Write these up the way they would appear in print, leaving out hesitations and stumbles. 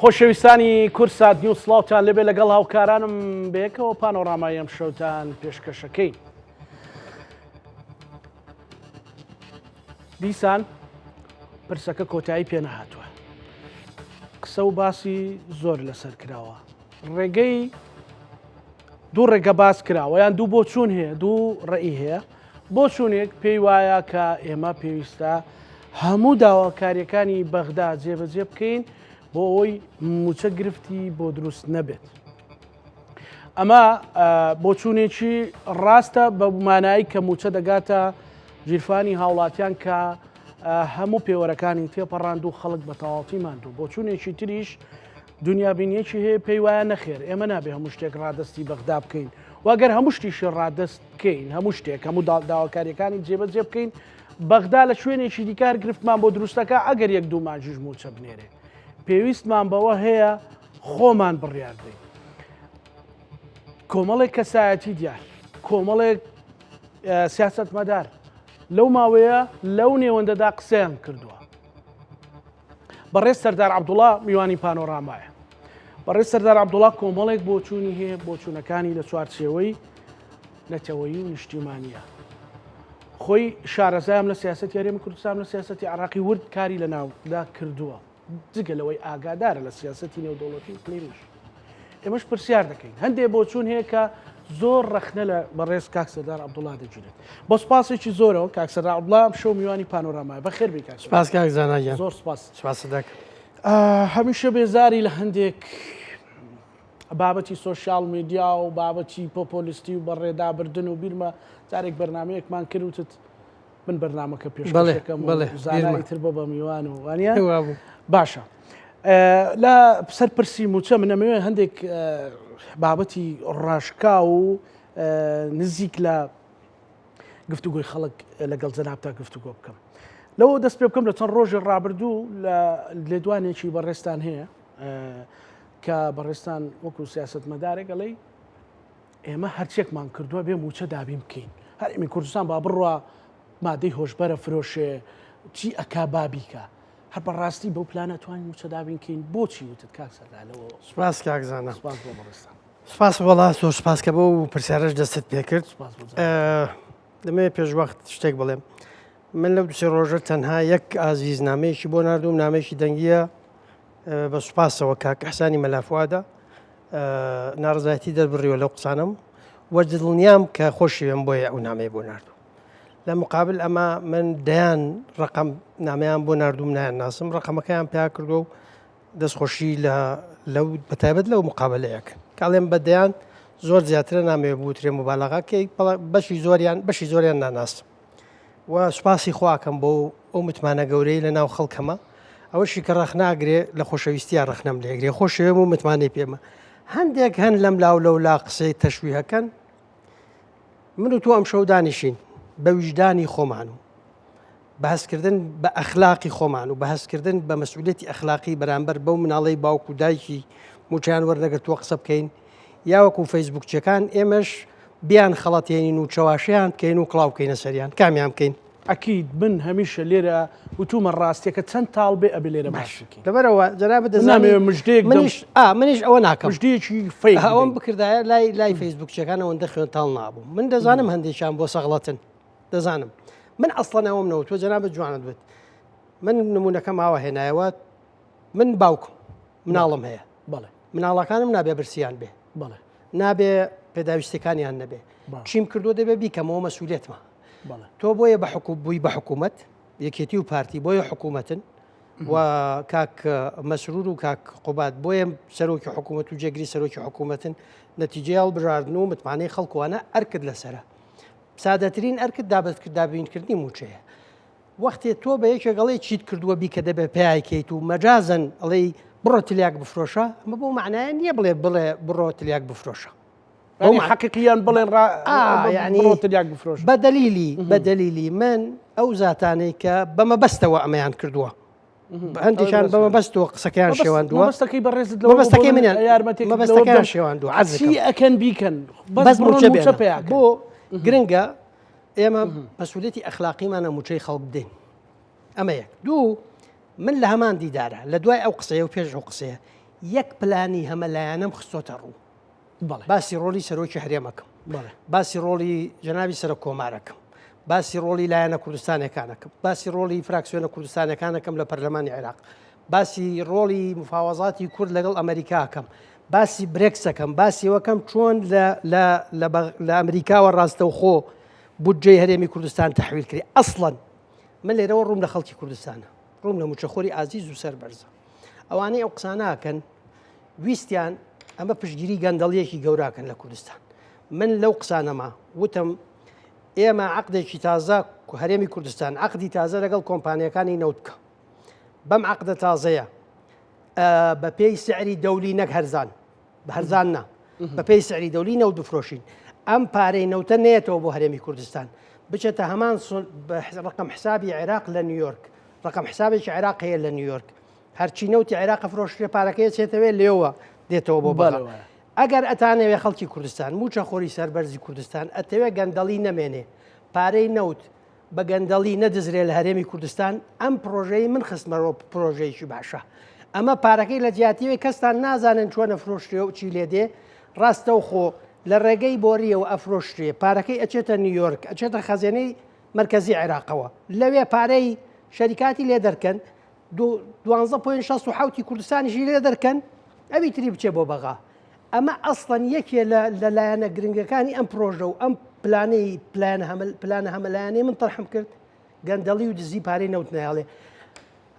خۆشەویستانی کورسات نیو سڵاوتان لەبێ لەگەڵ هاوکارانم بەیەکەوە پانۆڕامای ئەم شەوتان پێشکەشەکەین. دیسان پرسەکە کۆتایی پێ نەهاتووە. قسە و باسی زۆر لەسەر کراوە. ڕێگەی دوو ڕێگە باس کراوە یان دوو بۆ چوون هەیە، دوو ڕێی هەیە. بۆ چوونێک پێی وایە کە ئێمە پێویستە هەموو داواکاریەکانی بەغدا جێبەجێ بکەین بۆ ئەوەی موچە گرفتی بۆ دروست نەبێت. ئەمە بۆچوونێکی ڕاستە بە مانایی کە موچە دەگاتە ژیرفانی هاوڵاتیان کە هەموو پێوەرەکانی تێپەڕاند و خەڵک بە تەواوەتی ماندوو. بۆچوونێکی تریش دنیابینیەکی هەیە پێی وایە نەخێر ئێمە نابێ هەموو شتێک ڕادستی بەغدا بکەین. واگەر هەموو شتیشی ڕادست بکەین، هەموو شتێک هەموو داواکاریەکانی جێبەجێ بکەین، بەغدا لە شوێنێکی دیکار گرفتمان بۆ دروستەکە ئەگەر یەک دوو مانجیش موچە بنێرێ. پێویستمان بەوە هەیە خۆمان بڕیار بدەین. کۆمەڵێک کەسایەتی دیار، کۆمەڵێک سیاسەتمەدار لەو ماوەیە لەو نێوەندەدا قسەیان کردووە. بەڕێز سەردار عەبدوڵڵا میوانی پانۆڕامایە. بەڕێز سەردار عەبدوڵڵا کۆمەڵێک بۆچوونی هەیە، بۆچوونەکانی لە چوارچێوەی نەتەوەیی و نیشتیمانیە. خۆی شارەزایام لە سیاسەتی هەرێمی کوردستان لە سیاسەتی عێراقی ورد کاری لە ناودا کردووە. جگە لەوەی ئاگادارە لە سیاسەتی نێودەوڵەتی قلیمیش. ئێمەش پرسیار دەکەین هەندێک بۆچوون هەیە کە زۆر ڕەخنە لە بەڕێز کاک سەردار عەبدوڵڵا دەگیرێت. بۆ سپاسێکی زۆرەوە کاک سەردار عەبدوڵڵا ئەم شەو میوانی پانۆڕامایە. بەخێر بێ کاک. سپاس کاک زاناگیان. زۆر سپاس. سپاس دەکەم. هەمیشە بێزاری لە هەندێک بابەتی سۆشیال میدیا و بابەتی پۆپۆلیستی و بەڕێدابردن و بیرمە جارێک بەرنامەیەکمان کردوتت من بەرنامەکە پێشکەشەکەم زانایی تر بە میوان و وانە باشە. لە سەرپرسی موچە منەمەوێ هەندێک بابەتی ڕاشکا و نزیک لە گفتوگۆی خەڵک لەگەڵ جەنابتا گفتوگۆ بکەم. لەوە دەست پێ بکەم لە چەند ڕۆژی ڕابردوو لە لێدوانێکی بەڕێستان هەیە کە بەڕێستان وەکو سیاسەتمەدارێک گەڵێ ئێمە هەرچێکمان کردووە بێ موچە دابین بکەین. هەرێمی کوردستان با بڕوە مادەی هۆشبەرە فرۆشێ چی ئەکا بابیکە. هەر بەڕاستی بەو پلانە توانین موچە دابین بکەین. بۆچی وتت کاک سەردارەوە؟ سپاس کاک زانا. سپاس بۆ بەڕێستان. سپاس وەڵا زۆر سپاس کە بۆ پرسیارەش دەستت پێ کرد. دەمەوێ پێشوەخت شتێک بڵێم. من لەو دوسێ ڕۆژە تەنها یەک ئازیزنامەیەکی بۆ ناردوم، نامەیەکی دەنگیە بە سوپاسەوە کاک حەسانی مەلافوادە ناڕزایەتی دەربڕیوە لەو قسانم وە دڵنیام کە خۆشیوێم بۆیە ئەو نامەیە بۆ ناردوو. لە مقابل ئەمە من دەیان ڕقم نامەیان بۆ ناردوم نایان ناسم ڕقەمەکەیان پیا کردو و دەستخۆشی لەو بەتایبەت لەو مقابلەیەک کاڵێم بە دەیان زۆر زیاترە نامەوێ بوترێ مبالەغەکەی بەشی زۆریان ناناستم و سوپاسی خواکەم بۆ ئەو متمانە گەورەی لە ناو خەڵکەمە. ئەوەشی کە ڕەخ ناگرێ لە خۆشەویستیان ڕەخنەم لێگرێ خۆشەوێم و متمانەی پێمە. هەندێک هەن لەم لاو لەولا قسەی تەشویهەکەن من و تۆ ئەم شەو دانیشین بە ویژدانی خۆمان و بەهەستکردن بە ئەخلاقی خۆمان و بەهەستکردن بە مەسئولێتی ئەخلاقی بەرامبەر بەو مناڵەی باوکو دایکی موچیان وەرنەگرتووە قسە بکەین یا وەکو فەیسبوکچەکان ئێمەش بیان خەڵەتێنین و چەواشیان بکەین و کڵاو بکەینە سەریان کامیان بکەین. ئەکید من هەمیشە لێرە وتومە ڕاستیەکە چەند تاڵ بێ ئەبێ لێرە باش بکەین. لەبەرەوە جەنابە دەزانێ مژدەیەک منیش ئەوە ناکەم مژدەیەکی فەیک ئەوەم بکردایە لای فەیسبوکچەکانەوە دەخوێن تاڵ نابوو. من دەزانم هەندێکیان بۆ سەغڵەتن دەزانم. من ئەسڵەن ئەوم نەوتوە جەنابە جوانت بێت. من نمونونەکەم ئاوە هێنایەوە من باوکم مناڵم هەیە بەڵێ مناڵەکانم نابێ برسیان بێ بەڵێ نابێ پێداویستەکانیان نەبێ چیم کردو دەبێ بیکەمەوە مەسئولێتمە. تۆ بۆیە بە بووی بە حکوومەت یەکێتی و پارتی بۆیە حکوومەتن و کاک مەسرور و کاک قوبات بۆیە سەرۆکی حکوومەت و جێگری سەرۆکی حکوومەتن نەتیجەی هەڵبژاردن و متمانەی خەڵکوانە ئەرکرد لەسرە. سادەترین ئەرکرد دابینکردنی موچەیە. وەختێ تۆ بە یەکێک گەڵێ چیت کردووە بیکە دەبێ پێیکەیت و مەجازن ئەڵێ بڕۆ تلیاک بفرۆشە ئەمە بۆ معنایە نییە بڵێ بڕۆ تلیاک بفرۆشە. حقیقیان بڵێن بەدەلیلی من ئەو زاتانەی کە بەمەبەستەوە ئەمەیان کردووە هەندێکیان بەمەبەستەوە قسەکەیان شێواندووە مەبەستەکەی منیان مەبەستەکەیان شێواندووە عەزی ئەکەن بیکەن بەس بۆ گرنگە ئێمە مەسئولێتی ئەخلاقیمانە موچەی خەڵک بدەین. ئەمە یەک. دوو من لە هەمان دیدارە لە دوای ئەو قسەیە و پێش ئەو قسەیە یەک پلانی هەمەلایەنەم خستۆتە ڕوو باسی ڕۆلی سەرۆکی هەرێمەکەم باسی ڕۆلی جەنابی سەرۆک کۆمارەکەم باسی ڕۆلی لایەنە کوردستانەکانەکەم باسی ڕۆلی فراکسیۆنە کوردستانەکانەکەم لە پەرلەمانی عێراق باسی ڕۆلی مفاوەزاتی کورد لەگەڵ ئەمریکاکەم باسی برێکسەکەم باسیەوەکەم چۆن لە ئەمریکاوە ڕاستەوخۆ بودجەی هەرێمی کوردستان تەحویل کردی ئەسڵەن من لێرەوە ڕووم لە خەڵکی کوردستانە ڕووم لە موچەخۆری ئازیز و سەربەرزە ئەوانەی ئەو قساناکەن ویستیان ئەمە پشتگیری گەندەڵیەکی گەوراکەن لە کوردستان من لەو قسانەما وتم ئێمە عقدێکی تازە هەرێمی کوردستان عقدی تازە لەگەڵ کۆمپانیەکانی نەوت بکە بەم عقدە تازەیە بە پێی سعری دەولی نەک هەرزان بە هەرزان نا بە پێی سعری دەولی نەوت بفرۆشین ئەم پارەی نەوتە نێتەوە بۆ هەرێمی کوردستان بچێتە هەمان ڕقم حسابی عێراق لە نیویۆرک ڕقم حسابێکی عێراق هەیە لە نیویۆرک هەرچی نەوتی عێراق فرۆشتێ پارەکەی چێتەوێت لێوە دێتەوە بۆ بەڵێ ئەگەر ئەتانەوێ خەڵکی کوردستان موچە خۆری سەربەرزی کوردستان ئەتەوێ گەندەڵی نەمێنێ پارەی نەوت بە گەندەڵی نەدزرێ لە هەرێمی کوردستان ئەم پرۆژەی من خستمەوە پرۆژەیەکی باشە ئەمە پارەکەی لە جیاتیوی کەستان نازانن چۆنە فرۆشتێ و چی لێ دێ ڕاستەوخۆ لە ڕێگەی بۆریەوە ئەفرۆشتێ پارەکەی ئەچێتە نیویۆرک ئەچێتە خەزێنەی مرکزی عێراقەوە لەوێ پارەی شەریکاتی لێ دەرکەن 12.67 کوردستانیشی لێ دەرکەن ئەوی تری بچێ بۆ بەغا ئەمە ئەسڵەن یەکێ لە لایەنە گرنگەکانی ئەم پرۆژە و ئەم پلانەی پلانە هەمەلایەنەی من تەرحم کرد گەندەڵی و دزی پارەی نەوت نایاڵێ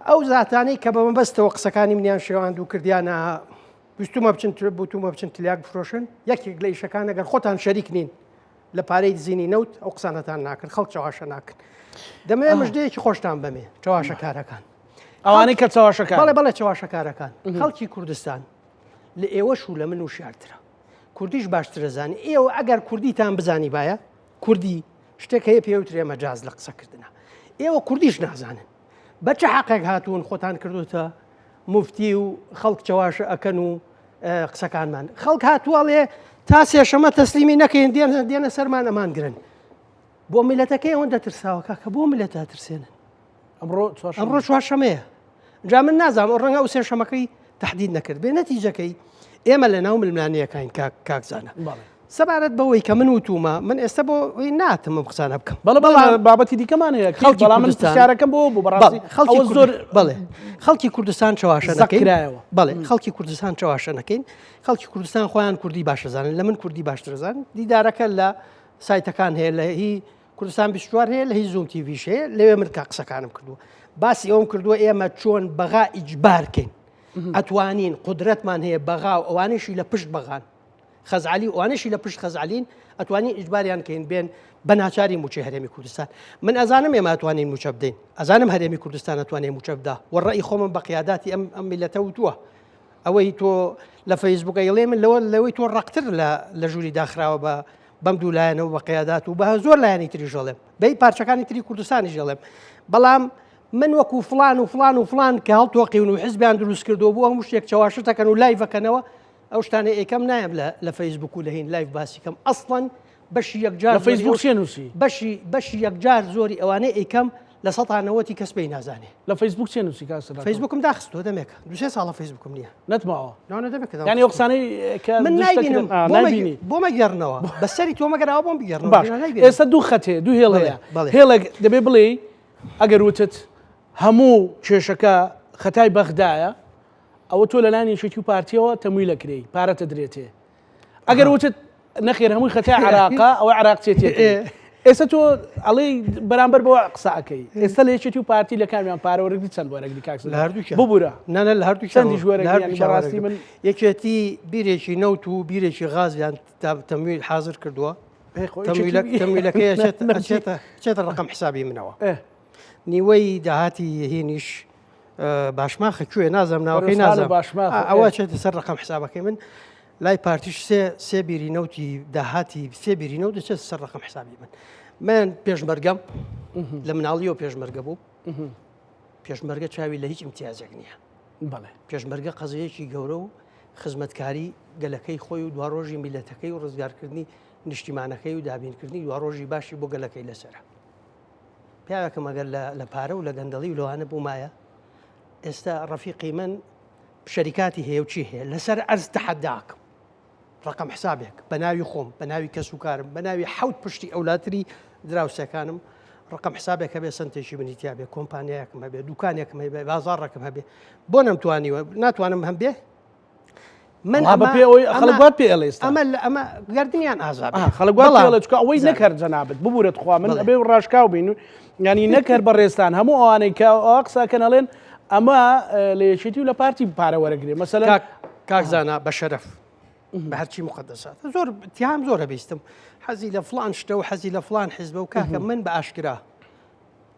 ئەو زاتانەی کە بەمە بەستەوە قسەکانی منیان شێوان دوو کردیانە ویستومە بچن تلیاک بفرۆشن یەکێک لە ئیشەکان ئەگەر خۆتان شەریک نین لە پارەی دزینی نەوت ئەو قسانەتان ناکرد خەڵک چاواشە ناکرد دەمەوێت مژدەیەکی خۆشتان بەمێ چاواشەکارەکان ئەوانەی کە چاواشەکان بەڵێ چاواشەکارەکان خەڵکی کوردستان لە ئێوەش و لە من و شارترە کوردیش باشترە زانی ئێوە ئەگەر کوردیتان بزانی باە کوردی شتێک هەیە پێوترێ مەجاز لە قسەکردنە ئێوە کوردیش نازانن بە چه حەقێک هاتوون خۆتان کردوتە مفتی و خەڵک چاواشە ئەکەن و قسەکانمان خەڵک هاتووەڵێ تا سێشەمە تەسلیمی نەکەین دێنە سەرمان ئەمان گرن بۆ میلەتەکەی ئەوەندە ترساوەکە کە بۆ میلەتە ترسێنن ئەمڕۆ چوارشەمەیە جا من نازانم ئەو ڕەنگە ئەو سێشەمەکەی تهدید نەکرد بێ نەتیجەکەی ئێمە لە ناو ململانیەکەین کاکزانە سەبارەت بەوەی کە من وتومە من ئێستا بۆ ناتم ئەم قسانە بکەم بەڵام بابەتی دیکەمان هەیە بەڵام من پرسیارەکەم بۆ بەڕاستی خەڵکی زۆر بڵێ خەڵکی کوردستان چاواشە نەکەیەوە بڵێ خەڵکی کوردستان چاواشە نەکەین خەڵکی کوردستان خۆیان کوردی باشەزانن لە من کوردی باشترزان دیدارەکە لە سایتەکان هەیە لە هی کوردستان 24 هەیە لە هی زوم تیڤیش هەیە لەوێ من کا قسەکانم کردووە باسی ئەوم کردووە ئێمە چۆن بەغا ئیجبارکەین ئەتوانین قدرەتمان هەیە بەغا و ئەوانشی لە پشت بەغان خەزعلی ئەوانشی لە پشت خەزعلین ئەتوانین ئیجباریان کەین بێن بە ناچاری موچەی هەرێمی کوردستان من ئەزانم ئێمە ئەتوانین موچە بدەین ئەزانم هەرێمی کوردستان ئەتوانێت موچە بدا وەڕێی خۆمم بە قیاداتی ئەم میلەتە وتووە ئەوەی تۆ لە فەیسبووک ئەیڵێ من لەوەی تۆ ڕقتر لە ژووری داخراوە بەم دوو لایەنەوە بە قیادات و بە زۆر لایەنی تری ژەڵێم بەی پارچەکانی تری کوردستانی ژەڵێم بەڵام من وەکو فلان و فلان و فلان کە هەڵتۆقیون و حزبیان دروست کردو بوو هەموو شتێک چاواشتەکەن و لایڤەکەنەوە ئەو شتانە ئەیکەم نایم لە فەیسبوک و لە هین لایڤ باسی کەم ئەسڵەن بەشی یەکجار فەیسبوک چێنووسی بەشی یەکجار زۆری ئەوانەی ئەیکەم لە ١٠٠ کەس پێی نازانێ لە فەیسبوک چێنووسی کاسە فەیسبوکم داخستۆ دەمێکە دوسێ ساڵە فەیسبوکم نییە نەتماوە ناوە دەمێکەوە ینی قسانەی من نایبینم بۆ مەگەڕنەوە بەسەری تۆ مەگەراوە بۆم بگەڕنەوە ئێستا دوو خەتێ دوو هێڵ هەیە هێڵێک دەبێ بڵێ ئەگەر وتت هەموو کێشەکە خەتای بەغدایە ئەوە تۆ لە لانی شێکی و پارتیەوە تەمویل لەکرێ پارەتە درێتێ ئەگەر وتت نەخێر هەمووی خەتای عراقا ئەوە عراق چێتێ ئێستا تۆ ئەڵێ بەرامبەر بەوە قسەکەی ئێستا لە یەکێتی و پارتی لە کامیان پارەوەرەگری چەند وەرەگری کاکس لە هەردووکە ببوورە نانە لە هەردوو چەندی ژوەرەگری من یەکێتی بیرێکی نەوت و بیرێکی غازیان تەمویل حاضر کردووە تەمویلەکەی چێتە ڕقم حسابی منەوە نیوەی داهاتی هێنیش باشماخە کوێ نازەم ناوەکەی نازم ئەوە چێتە سەر ڕقم حسابەکەی من لای پارتیش سێ بیری نەوتی داهاتی سێ بیری نەوت دەچێت سەر ڕقم حسابی من پێشمەرگەم لە مناڵیەوە پێشمەرگە بوو پێشمەرگە چاوی لە هیچ امتیازێک نییە بەڵێ پێشمەرگە قەزەیەکی گەورە و خزمەتکاری گەلەکەی خۆی و دواڕۆژی میلەتەکەی و ڕزگارکردنی نیشتیمانەکەی و دابینکردنی دواڕۆژی باشی بۆ گەلەکەی لەسەرە پیاوەکەم ئەگەر لە پارە و لە گەندەڵی و لەوانە بوومایە ئێستا ڕەفیقی من شەریکاتی هەیە و چی هەیە لەسەر ئەرز تەحەداکەم ڕقم حسابێک بە ناوی خۆم بە ناوی کەس و کارم بە ناوی حەوت پشتی ئەولاتری دراوسەکانم ڕقم حسابێک هەبێ سنتێکی بنیتیا بێ کۆمپانیایەکم هەبێ دوکانێکم هەبێ بازاڕێکم هەبێ بۆ نەمتوانیوە ناتوانم هەم بێ من خەڵگوات پێ ئەڵێ ئێستا ئەمە گردنیان ئازاد خەڵگوات پێڵێ چکە ئەوەی نەکرد جەنابەت ببورێت خوا من ئەبێ ڕاشکاو بین ینی نەکرد بەڕێستان هەموو ئەوانەی کە قساکەن ئەڵێن ئەمە لە یەکێتی و لە پارتی پارە وەرەگرێ مەسەلەن کاکزانە بە شەرەف بە هەرچی مقدسات زۆر تیام زۆرە بیستم حەزی لە فلان شتە و حەزی لە فلان حیزبە و کاکە من بە ئاشکرا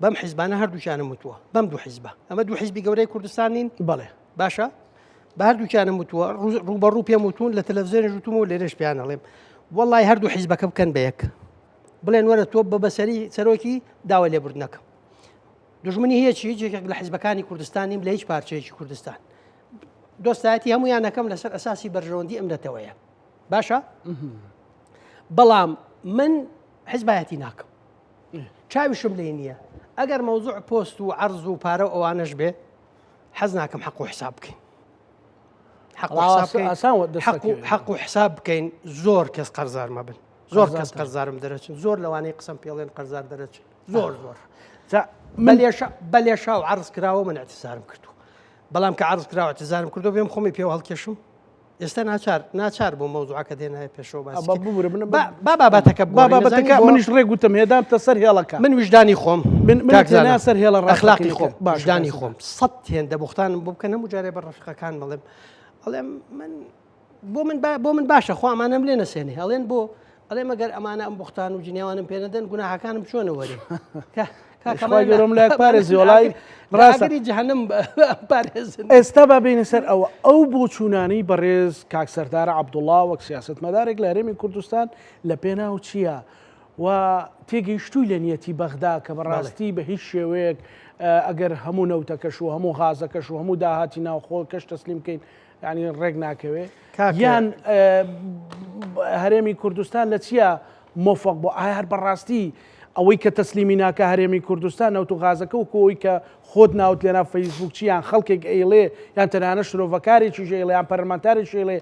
بەم حیزبانە هەردووکیانم وتووە بەم دوو حیزبە ئەمە دوو حیزبی گەورەی کوردستانین بەڵێ باشە بە هەردووکیانم وتووە ڕوبەڕوو پێم وتون لە تەلەڤیزیۆنی ژوتوم و لێرەش پیان ئەڵێم وەڵڵای هەردوو حیزبەکە بکەن بە یەک بڵێن وەرە تۆ بە بەسەری سەرۆکی داوای لێبوردنەکەم دژمنی هەیە چی یەکێک لە حیزبەکانی کوردستانیم لە هیچ پارچەیەکی کوردستان دۆستایەتی هەمویان نەکەم لەسەر ئەساسی بەرژەوەندی ئەمرەتەوەیە باشە بەڵام من حیزبایەتی ناکەم چاویشم لێ نییە ئەگەر مەوزوع پۆست و عەرز و پارە ئەوانەش بێ حەز ناکەم حەق و حساب بکەین حەق و حساب بکەین زۆر کەس قەرزار مەبن زۆر کەس قەرزارم دەرەچن زۆر لەوانەی قسەم پێڵێن قەرزار دەرەچن زۆر بەلێشا و عەرز کراوە من اعتزارم کردو بەڵام کە عەرز کراوە اعتزارم کردو بێم خۆمی پێوە هەڵکێشم ئێستا ناچار بۆ مەوزوعەکە دێنایە پێشەوە بابەتەکە منیش ڕێگوتم هێدامتە سەر هێڵەکە من وجدانی خۆم سەر هێڵە ئەخلاقی خۆم وجدانی خۆم سەد هێندە بوختانم بۆ بکەن هەموو جارێ بە ڕەفیقەکان بڵێم ئەڵێم بۆ من باشە خۆ ئەمانەم لێ نەسێنێ ئەڵێن بۆ ئەڵێم ئەگەر ئەمانە ئەم بوختان و جنیاوانم پێ نەدەن گوناحەکانم چۆنە وەرێ گەۆم لای پارێزی وڵای ڕاستەری جەهەنەم پارێزن ئێستا با بینە سەر ئەو بۆ چوونانەی بەڕێز کاک سەردار عەبدوڵڵا وەک سیاسەتمەدارێک لە هەرێمی کوردستان لە پێناو چییە و تێگەیشتووی لە نیەتی بەغدا کە بەڕاستی بە هیچ شێوەیەک ئەگەر هەموو نەوتەکەش و هەموو غازەکەش و هەموو داهاتی ناوخۆ کەش تەسلیم بکەین ینی ڕێک ناکەوێ یان هەرێمی کوردستان لە چییە مۆفق بۆ ئایا هەر بەڕاستی ئەوەی کە تەسلیمی ناکە هەرێمی کوردستان نەوت و غازەکە و کۆی کە خۆت ناوت لێنا فەیسبوک چیان خەڵکێک ئەیڵێ یان تەنانە شرۆڤەکارێکی ژێڵێ یان پەرلەمانتارێکی ژێڵێ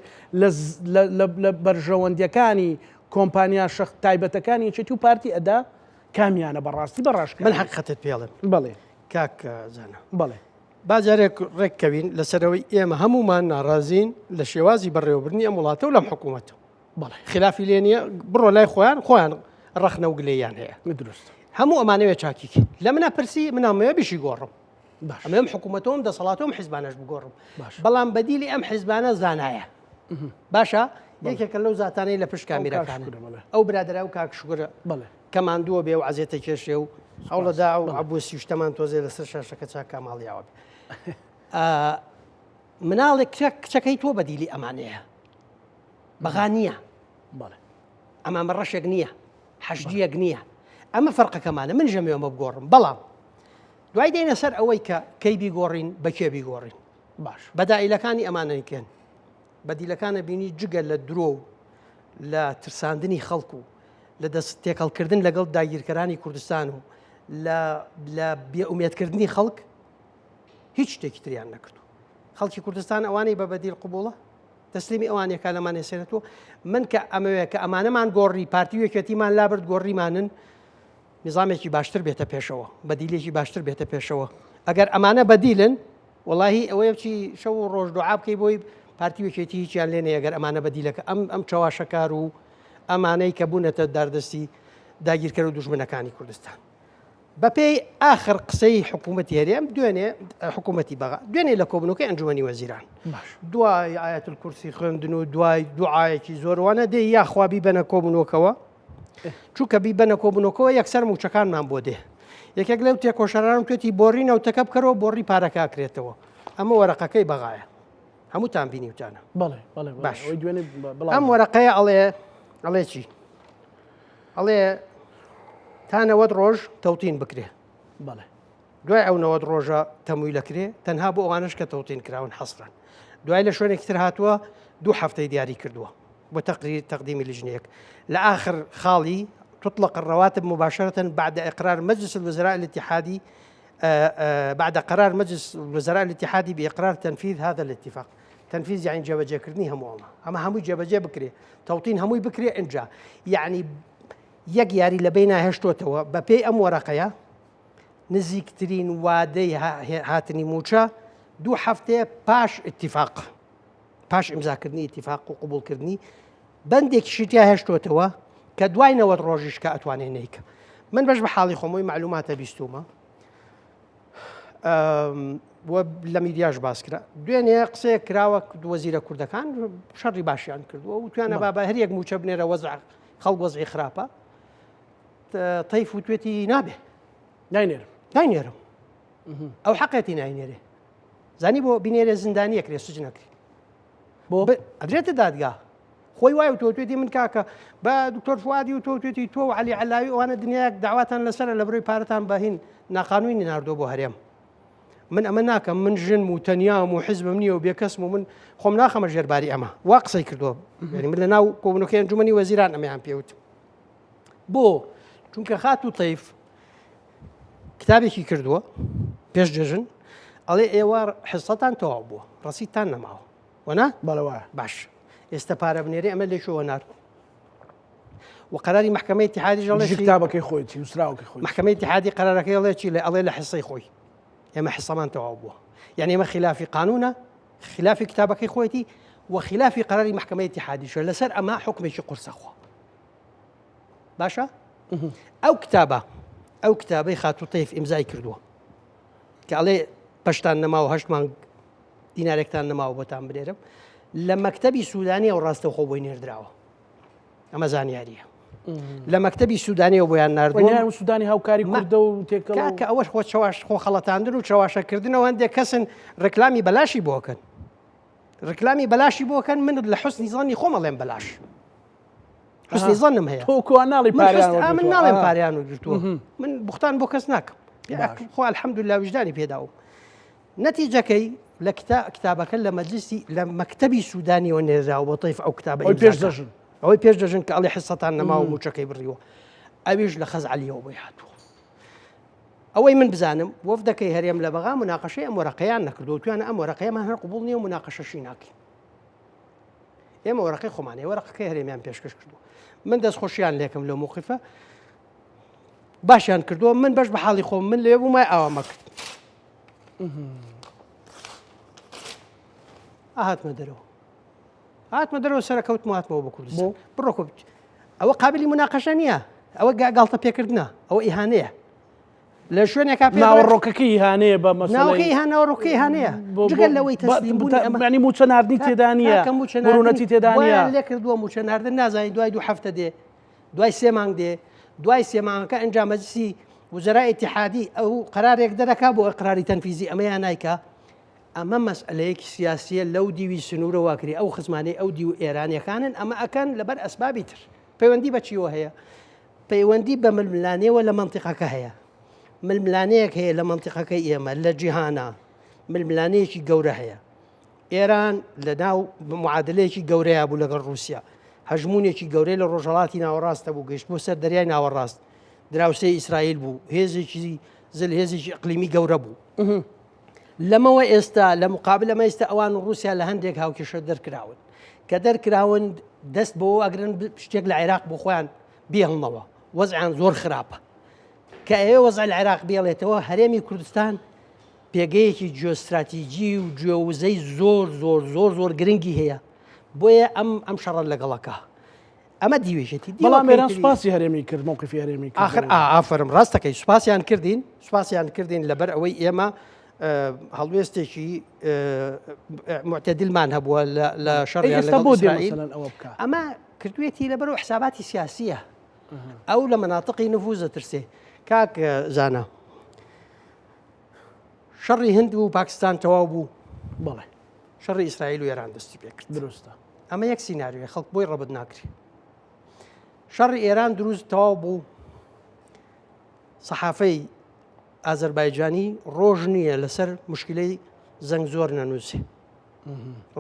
لە بەرژەوەندیەکانی کۆمپانیا شەخ تایبەتەکانی یەکێتی و پارتی ئەدا کامیانە بەڕاستی بەڕاشکە من حەقیقەتت پێڵێم بەڵێ کاک زانە بەڵێ باجارێک ڕێککەوین لەسەرەوەی ئێمە هەمومان ناڕازین لە شێوازی بەڕێوەبرنی ئەم وڵاتە و لەم حکوومەتە بەڵێ خلافی لێ نییە بڕۆ لای خۆیان ڕەخنە و گلەیان هەیە دروست هەموو ئەمانەوێت چاکیک لە منە پرسی منامەوە بیشی گۆڕم ئەمەم حکوومەتەوەم دەسەڵاتەوەم حیزبانەش بگۆڕم بەڵام بەدیلی ئەم حیزبانە زانایە باشە یەکێکە لەو زاتانەی لە پشت کامیرەکان ئەو برادرا و کاکشگورە کە ماندووە بێ و عزیێتە کێشێ و هەوڵەدا و عبوسی شتەمان تۆزێ لەسەر شاشەکە چاک کاماڵیاوە مناڵێک کچەکەی تۆ بەدیلی ئەمانەیە بەغا نییە ئەمە ڕەشێک نییە حەشدیەک نییە ئەمە فەرقەکەمانە من ژەمێوەمە بگۆڕم بەڵام دوای دێنە سەر ئەوەی کە کەی بیگۆڕین بە کێ بیگۆڕین باش بەدائیلەکانی ئەمانەیکەن بەدیلەکانە بینی جگە لە درۆ و لە ترساندنی خەڵکو لە دەست تێکەڵکردن لەگەڵ داگیرکەرانی کوردستان و لە بێئومێدکردنی خەڵک هیچ شتێکی تریان نەکردو خەڵکی کوردستان ئەوانەی بە بەدیل قبوڵە تەسلیمی ئەوانێکە لەمان ێسێنێتەوە من کە ئەمەوەیە کە ئەمانەمان گۆڕی پارتی وێکێتیمان لابرد گۆڕیمانن نظامێکی باشتر بێتە پێشەوە بەدیلێکی باشتر بێتە پێشەوە ئەگەر ئەمانە بەدیلن وڵی ئەوەیە بچی شەو و ڕۆژ دوعا بکەی بۆی پارتی وێکێتی هیچیان لێنێ ئەگەر ئەمانە بەدیلەکە ئەم چاواشەکار و ئەمانەی کە بوونەتە داردەستی داگیرکەر و دوژمنەکانی کوردستان بەپێی ئاخر قسەی حکوومەتی هەرێم دوێنێ حکوومەتی بەغا دوێنێ لە کۆبنەکەی ئەنجومەنی وەزیران دوای ئاەت الکورسی خوێندن و دوای دوعاەکی زۆروانە دێ یاخوابی بەنە کۆبنەوەکەوە چووکە بی بەنە کۆبنەوەکەوە یەکسەر موچەکانمان بۆ دێ یەکێک لەو تێکۆشەران توێتی بۆڕی نەوتەکە بکەرەوە بۆڕی پارەکەکرێتەوە ئەمە وەرەقەکەی بەغایە هەمووتان بینیوتانە باش ئەم وەرەقەیە ئەڵێ چی ئەڵێ تا 90 ڕۆژ تەوتین بکرێ دوای ئەو 90 ڕۆژە تەمووی لەکرێ تەنها بۆ ئەوانش کە تەوتین کراون حەسران دوای لە شوێنێکی تر هاتووە 2 هەفتەی دیاری کردووە بۆ تقديمي لجنيك لآخر خالي تطلق الرواتب مباشرة بعد إقرار مجلس الوزراء الاتحادي بعد قرار مجلس الوزراء الاتحادي بإقرار تنفيذ هذا الاتفاق. تنفيذ يعني جبجة كردني أما هموي جبجة بكري توطين هموي بكري إنجا يعني يك ياري لبينا هشتوتوا ببي أم ورقيا نزيكترين وادي هاتني موشا دو حفتة باش اتفاق باش امزا كردني اتفاق وقبول كردني بندێکی شتیا هێشتۆتەوە کە دوای 90 ڕۆژیش کە ئەتوانێ نەیکە من بەش بە حاڵی خۆمەوەی معلوماتە بیستومە لە میدیاش باس کرا دوێنێ قسەیە کراوە وەزیرە کوردەکان شەڕی باشیان کردووە و توانە با هەر یەک موچە بنێرە وەزع خەڵک وەزعی خراپە تەیف و توێتی نابێ ناینێرم ئەو حەقێتی ناینێرێ زانی بۆ بینێرە زیندانیەکرێ سجنەکری بۆ ئەدرێتە دادگا خۆی وایە و تۆ توێتی من کاکە بە دکتۆر فوادی و تۆ توێتی تۆ و عەلی عەلاوی ئەوانە دنیایەک داواتان لەسەرە لە بڕۆی پارەتان بەهین ناقانوینی ناردۆ بۆ هەرێم من ئەمە ناکەم من ژن و تەنیام و حیزبم نییە و بێکەسم و من خۆم ناخەمە ژێرباری ئەمە وا قسەی کردووە یعنی من لە ناو کۆبنەکەی ئەنجومەنی وەزیران ئەمەیان پێوت بۆ چونکە خات و تەیف کتابێکی کردووە پێش جەژن ئەڵێ ئێوە حسەتان تەواو بووە ڕەسیدتان نەماوە وەنا بەڵەوە باش ئێستا پارە بنێرێ ئەمە لێشەوە نار وقراری محکمەی اتحادی ژەڵێ کتابەکەی خۆی نووسراوەکەی خۆی محکمەی اتحادی قرارەکەی ئەڵێ چی ئەڵێ لە حسەی خۆی ئێمە حسەمان تەواو بووە یعنی ئێمە خلافی قانونە خلافی کتابەکەی خۆیەتی وخلافی قراری محکمەی اتحادیشە لەسەر ئەمە حکمێکی قورسەخوا باشە ئەو کتابەی خاتوو تەیف ئیمزای کردووە کە ئەڵێ پەشتان نەماوە 8 مانگ دینارێکتان نەماوە بۆتان بنێرم لە مەکتەبی سوودانی ئەو ڕاستەوخۆ بۆی نێردراوە ئەمە زانیاریە لە مەکتەبی سوودانیەوە بۆیان ناردووە سوودانی هاوکاری کوردە و تێکەڵ کە ئەوەش خۆ چاواش خۆ خەڵەتاندن و چاواشەکردنەوە هەندێک کەسن ڕکلامی بەلاشی بۆکەن ڕکلامی بەلاشی بۆکەن من لە حوسنی زەنی خۆم ئەڵێم بەلاش حوسنی زەنم هەیە من ناڵێم پاریان و گرتووە من بوختان بۆ کەس ناکەم خۆ الحەمدوللا وجدانی پێداوم نەتیجەکەی لە کتابەکە لە مەجلیسی لە مەکتەبی سوودانیەوە نێراوە بۆ تەیف ئەو کتابە ئەوەی پێش دەژن کە ئەڵێ حسەتان نەماوە موچەکەی بڕیوە ئەویش لە خەزعەلیەوە بۆی هاتووە ئەوەی من بزانم وەفدەکەی هەرێم لە بەغا مناقەشەی ئەم وەرەقەیان نەکردو توانە ئەم وەرەقەیەمان هەر قبوڵ نییە و مناقەشەشی ناکەین ئێمە وەرەقەی خۆمانەیە وەرەقەکەی هەرێمیان پێشکەش کردووە من دەستخۆشیان لێکم لەو مووقیفە باشیان کردووە من بەش بە حاڵی خۆم من لێ بوومای ئاوا مەکرد هاتمە دەرەوە سەرکەوت هاتمەوە بە کوردستان بڕۆ ئەوە قابلی مناقەشە نییە ئەوە گاڵتە پێکردنە ئەوە ئیهانەیە لە شوێنێکا ناوەڕۆکەکەی هانەیە بە ناوەکەی هانەوەڕۆکەی هانەیە جگەل لەوەی تەسلیمبوونی موچە ناردنی تێدا نیە ڕوونەتی تێدا نیە لێ کردووە موچە ناردن نازانی دوای 2 هەفتە دێ دوای 3 مانگ دێ دوای 3 مانگەکە ئەنجام مەجلیسی وزەرای اتحادی ئەو قرارێک دەرەکا بۆ ئەقراری تەنفیزی ئەمەیان نایکە ئەمە مەسئلەیەکی سیاسیە لەو دیوی سنوورە واکری ئەو خزمانەی ئەو دی و ئێرانیەکانن ئەمە ئەکەن لەبەر ئەسبابی تر پەیوەندی بە چیوە هەیە پەیوەندی بە ململانەوە لە منتیقەکە هەیە ململانەیەک هەیە لە منتیقەکەی ئێمە لە جیهانە ململانەیەکی گەورە هەیە ئێران لە ناو معادلەیەکی گەورەیە بوو لەگەڵ رووسیا هەژمونێکی گەورەی لە ڕۆژهەڵاتی ناوەڕاستە بوو گەشت بۆ سەر دەریای ناوەڕاست دراوسەی ئیسرائیل بوو هێزێکی زل هێزێکی ئەقلیمی گەورە بوو لەمەوە ئێستا لە مقابل ئەمە ئێستا ئەوان و رووسیا لە هەندێک هاوکێشە دەرکراون کە دەرکراون دەست بۆ ئەگرن شتێک لە عێراق بۆ خۆیان بێڵنەوە وەزعیان زۆر خراپە کە ئێوە وەزع لە عێراق بێڵێتەوە هەرێمی کوردستان پێگەیەکی جیۆستراتیجی و جیۆوزەی زۆر زۆر زۆر زۆر گرنگی هەیە بۆیە ئەم شەڕە لەگەڵەکە ئەمە دیوێژێتی بەڵام ئێران سوپاسی هەرێمی کرد مووقفی هەرێمی کرد آخر ئافرم ڕاستەکەی سوپاسیان کردین لەبەر ئەوەی ئێمە هەڵوێستێکی معتەدیلمان هەبووە لە شەڕیان لەگەڵ ئیسرائیل ئەمە کردوێتی لەبەرەوە حساباتی سیاسیە ئەو لە مناتقی نفوزە ترسێ کاک زانە شەڕی هەند و پاکستان تەواو بوو بەڵێ شەڕی ئیسرائیل و ئێران دەستی پێ کرد دروستە ئەمە یەک سیناریۆیە خەڵک بۆی ڕەبت ناکری شەڕی ئێران دروست تەواو بوو سەحافەی ئازەربایجانی ڕۆژ نییە لەسەر مشکلەی زەنگ زۆر نەنووسی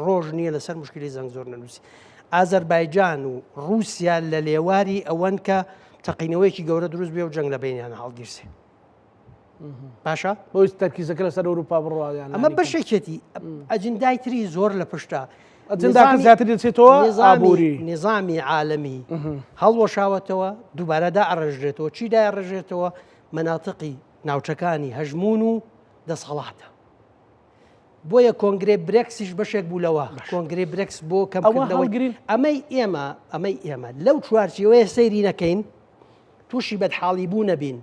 ڕۆژ نییە لەسەر مشکلی زەنگ زۆر نەنووسی ئازەربایجان و رووسیا لە لێواری ئەوەن کە تەقینەوەیکی گەورە دروست بێ و جەنگ لە بینیان هەڵگیرسێ باشە بۆی تەرکیزەکە لەسەر ئەوروپا بڕوایان ئەمە بەشێکێتی ئەجندای تری زۆر لە پشتە ئەجنداکە زیاتر دەچێتەوە ئابووری نظامی عالەمی هەڵوەشاوەتەوە دووبارەدا ئەڕێژرێتەوە چیدا ڕێژێتەوە مناتقی ناوچەکانی هەژمون و دەسەڵاتە بۆیە کۆنگرێ برێکسیش بەشێک بوولەوە کۆنگرێ برێکس بۆ کەمکردنەوەی ئەمەی ئێمە لەو چوارچێوەیە سەیری نەکەین تووشی بەدحاڵی بوو نەبین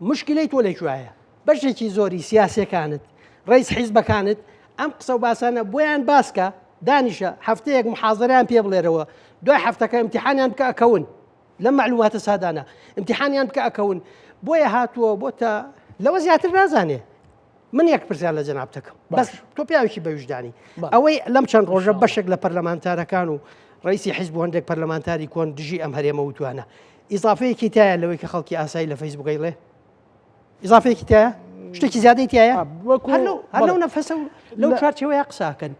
مشکلەی تۆ لەکوایە بەشێکی زۆری سیاسەکانت ڕئیس حیزبەکانت ئەم قسە و باسانە بۆیان باسکە دانیشە هەفتەیەک محاضەریان پێ بڵێرەوە دوای هەفتەکە ئیمتیحانیان بکە ئەکەون لەم معلوماتە سادانە ئیمتیحانیان بکە ئەکەون بۆیە هاتووە بۆتە لەوە زیاتر نازانێ من یەک پرسیار لە جەنابەتەکەم بەس تۆ پیاوێکی بەوجدانی ئەوەی لەم چەند ڕۆژە بەشێک لە پەرلەمانتارەکان و ڕئیسی حیزب و هەندێک پەرلەمانتاری کۆن دژی ئەم هەرێمە وتوانە ئیزافەیەکی تایە لەوەی کە خەڵکی ئاسایی لە فەیسبووکەی لێ ئیزافەیەکی تایە شتێکی زیادەی تایە هەر لەو نەفەسە و لەو چوارچێوەیە قساکەن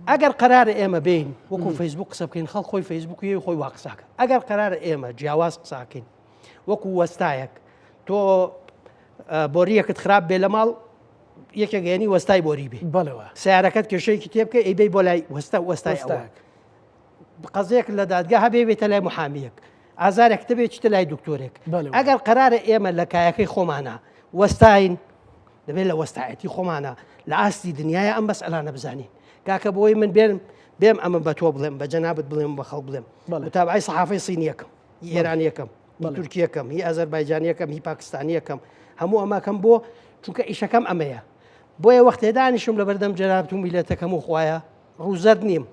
ئەگەر قەرارە ئێمە بین وەکو فەیسبوک قسە بکەین خەڵک خۆی فەیسبووکی خۆی وا قساکە ئەگەر قەرارە ئێمە جیاواز قساکەین وەکو وەستایەک تۆ بۆریەکت خراپ بێ لە ماڵ یەکێگەیانی وەستای بۆری بێ سیارەکەت کێشەیەکی تێ بکە ئەیبەی بۆ لای وەستای قەزێک لە دادگا هەبێ بێتە لای محامیەک ئازارێک دەبێت چتە لای دکتۆرێک ئەگەر قەرارە ئێمە لە کایەکەی خۆمانە وەستاین دەبێت لە وەستایەتی خۆمانە لە ئاستی دنیاە ئەم بەسئلانە بزانین کاکە بۆی من بێم ئەمە بە تۆ بڵێم بە جەنابەت بڵێم بە خەڵک بڵێم متابعی سەحافەی سینیەکەم ئێرانیەکەم تورکیەکەم هی ئەزەربایجانیەکەم هی پاکستانیەکەم هەموو ئەماکەم بۆ چونکە ئیشەکەم ئەمەیە بۆیە وەختێ دانیشم لە بەردەم جەنابەت و میلەتەکەم و خوایە ڕووزەرد نیم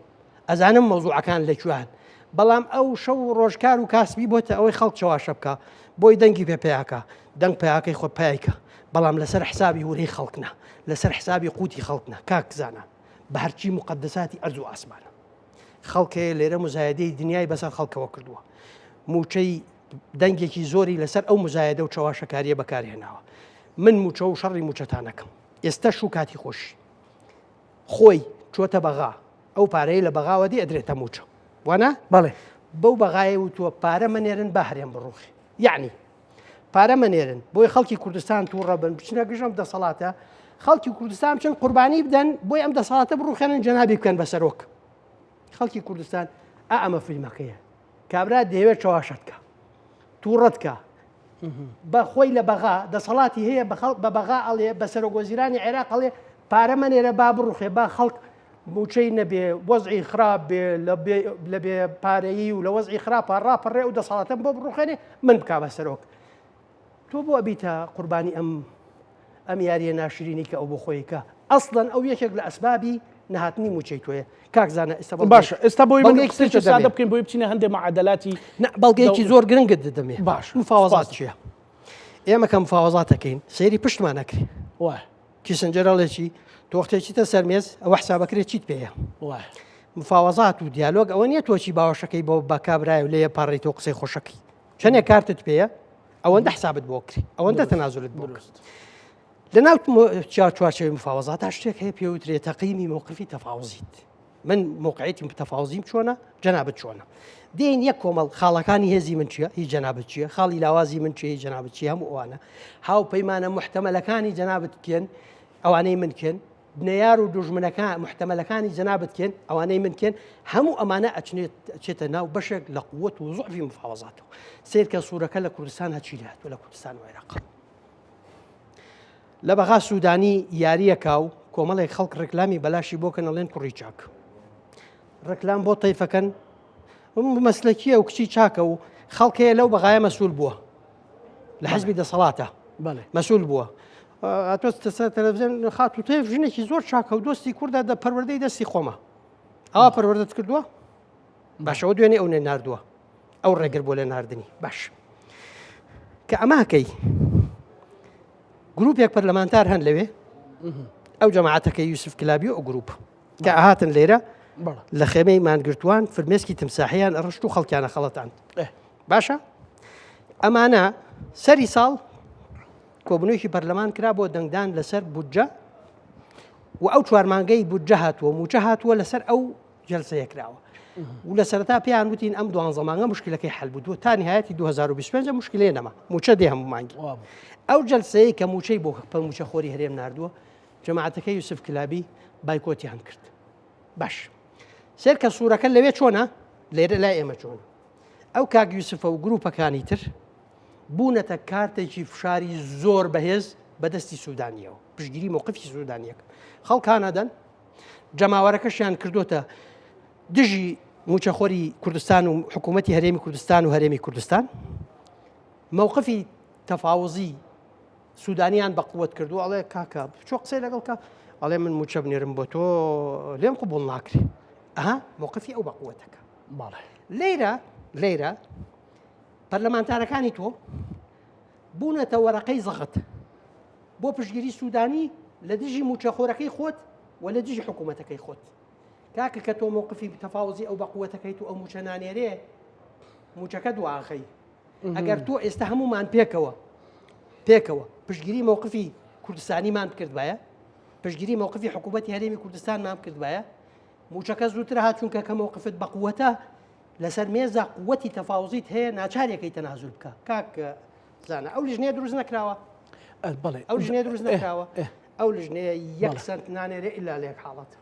ئەزانم مەوزوعەکان لەکوێن بەڵام ئەو شەو ڕۆژکار و کاسبی بۆتە ئەوەی خەڵک چاواشە بکە بۆی دەنگی پێپیاکە دەنگ پیاکەی خۆ پیاکە بەڵام لەسەر حسابی وەرەی خەڵکنە لەسەر حسابی قوتی خەڵکنە کاکزانە بە هەرچی مقدساتی ئەرز و ئاسمانە خەڵکێ لێرە مزایدەی دنیای بەسەر خەڵکەوە کردووە موچەی دەنگێکی زۆری لەسەر ئەو مزایدە و چاواشەکاریە بەکارهێناوە من موچە و شەڕی موچەتانەکەم ئێستا و کاتی خۆشی خۆی چۆتە بەغا ئەو پارەی لە بەغاوە دی ئەدرێتە موچە وانە بەڵێ بەو بەغایە وتووە پارە منێرن بە هەرێم بڕوخی یعنی پارە منێرن بۆی خەڵکی کوردستان تووڕە بن بچنە گژەم دەسەڵاتە خەڵکی کوردستان بچن قوربانی بدەن بۆی ئەم دەسەڵاتە بڕوخێنن جەنابی بکەن بەسەرۆک خەڵکی کوردستان ئەمە فیلمەکەیە کابرا دەیەوێت چاواشەتکە تووڕەتکە بە خۆی لە بەغا دەسەڵاتی هەیە بە بەغا ئەڵێ بە سەرۆگۆزیرانی عێراق ئەڵێ پارە منێرە با بڕوخێ با خەڵک موچەی نەبێ وەزعی خراپ بێ لە بێ پارەیی و لە وەزعی خراپە ڕاپەڕێ و دەسەڵاتم بۆ بڕوخێنێ من بکا بە سەرۆک تۆ بۆ ئەبیتە قوربانی ئەم یاریە ناشرینی کە ئەو بۆ خۆیکە ئەسڵەن ئەو یەکێک لە ئەسبابی نهاتنی موچەی تۆیە کاکزانە باشە ئێستا بۆی بەڵگەیەکی سادە بکەین بۆی بچینە هەندێک معادلاتی بەڵگەیەکی زۆر گرنگت دەدەمێ باش مفاوەزات چییە ئێمە کە مفاوەزاتەکەین سەیری پشتمان نەکرێ کیسنجەرەڵێکی تۆختێکیتە سەرمێز ئەوە حسابەکرێت چیت پێەیە مفاوەزات و دیالۆگ ئەوە نییە تۆچی باوەشەکەی بۆ بەکابرای و لێە پاڕێتەوە قسەی خۆشەکەی چەندێک کارتت پێەیە ئەوەندە حسابت بۆ کری ئەوەندە تەنازلت بۆ کرد لە ناو چوارچێوەی مفاوەزات تا شتێک هەیە پێوترێت تەقییمی مووقفی تەفاوزیت من مووقعیتی تەفاوزیم چۆنە جەنابەت چۆنە دێن یەک کۆمەڵ خاڵەکانی هێزی من چییە هیچ جەنابەت چییە خاڵی لاوازی من چی جەنابەت چی هەموو ئەوانە هاو پەیمانە محتەمەلەکانی جەنابەت کێن ئەوانەی من کێن بنەیار و دوژمنەکان محتەمەلەکانی جەنابەت کێن ئەوانەی من کێن هەموو ئەمانە ئەچێتە ناو بەشێک لە قووەت و زوعفی مفاوەزاتەوە سیر کە سوورەکە لە کوردستان هەچی هاتووە لە کوردستان و عێراق لە بەغا سوودانی یاریەکە و کۆمەڵێک خەڵک ڕێکلامی بەلاشی بۆکەن ئەڵێن کوڕی چاک ڕێکلام بۆ تەیفەکەن مەسلەکیە و کچی چاکە و خەڵکەیە لەو بەغایە مەسوول بووە لە حەزبی دەسەڵاتە مەسوول بووە ئەتۆستە سەر تەلەڤیزیۆن خات و تێف ژنێکی زۆر چاکە و دۆستی کووردا دە پەروەردەی دەستی خۆمە ئەوە پەروەردەت کردووە باشەوە دوێنێ ئەو نێ ناردووە ئەو ڕێگر بۆ لێ ناردنی باش کە ئەماکەی گروپێک پەرلەمانتار هەن لەوێ ئەو جەماعەتەکە یوسف کلابی و ئەو گروپ کە ئاهاتن لێرە لە خێمەی مانگرتووان فرمێسکی تمساحیان ڕشت و خەڵکیانە خەڵەتان باشە ئەمانە سەری ساڵ کۆبنەوەیکی پەرلەمان کرا بۆ دەنگدان لەسەر بودجە و ئەو چوارمانگەی بودجە هاتووە موچە هاتووە لەسەر ئەو جلسەیە کراوە و لە سەرەتا پێیان وتین ئەم دوان زەمانگە مشکلەکەی حەل بوو تا نهایەتی 2025 مشکلێ نەما موچە دێ هەموو مانگی ئەو جلسەیە کە موچەی بۆ موچە خۆری هەرێم ناردووە جەماعەتەکەی یوسف کلابی بایکۆتیان کرد باش سێر کە سوورەکە لەوێ چۆنە لێرە لای ئێمە چۆنە ئەو کاک یوسفە و گروپەکانی تر بوونەتە کارتێکی فشاری زۆر بەهێز بەدەستی سوودانیەوە پشگیری مووقفی سوودانیەکە خەڵکانەدەن جەماوەرەکەشیان کردوتە دژی موچەخۆری کوردستان و حکوومەتی هەرێمی کوردستان و هەرێمی کوردستان مووقفی تەفاوزی سوودانیان بەقووەت کردو ئەڵێ کاکە چۆ قسەی لەگەڵ کە ئەڵێ من موچە بنێرم بۆ تۆ لێم قبول ناکرێ ئەها مووقفی ئەو بەقووەتەکە لێرە پەرلەمانتارەکانی تۆ بوونەتە وەرەقەی زەغت بۆ پشگیری سوودانی لە دژی موچەخۆرەکەی خۆت و لە دژی حکوومەتەکەی خۆت کاکە کە تۆ مووقفی تەفاوزی ئەو بەقووەتەکەیت و ئەو موچە نانێرێ موچەکە دواخەی ئەگەر تۆ ئێستا هەمومان پێکەوە پشگیری مووقفی کوردستانیمان بکردبایە پشگیری مووقفی حکوومەتی هەرێمی کوردستانمان بکردبایە موچەکە زووتر هاتچونکە کە مووقفت بەقووەتە لەسەر مێزە قووەتی تەفاوزیت هەیە ناچارێکی تەنازول بکە کاک زانە ئەو لیژنەیە دروست نەکراوە ئەو لیژنەیە دروست نەکراوە ئەو لیژنەیە یەک سەنت نانێرێ ئیلا لێک حاڵەت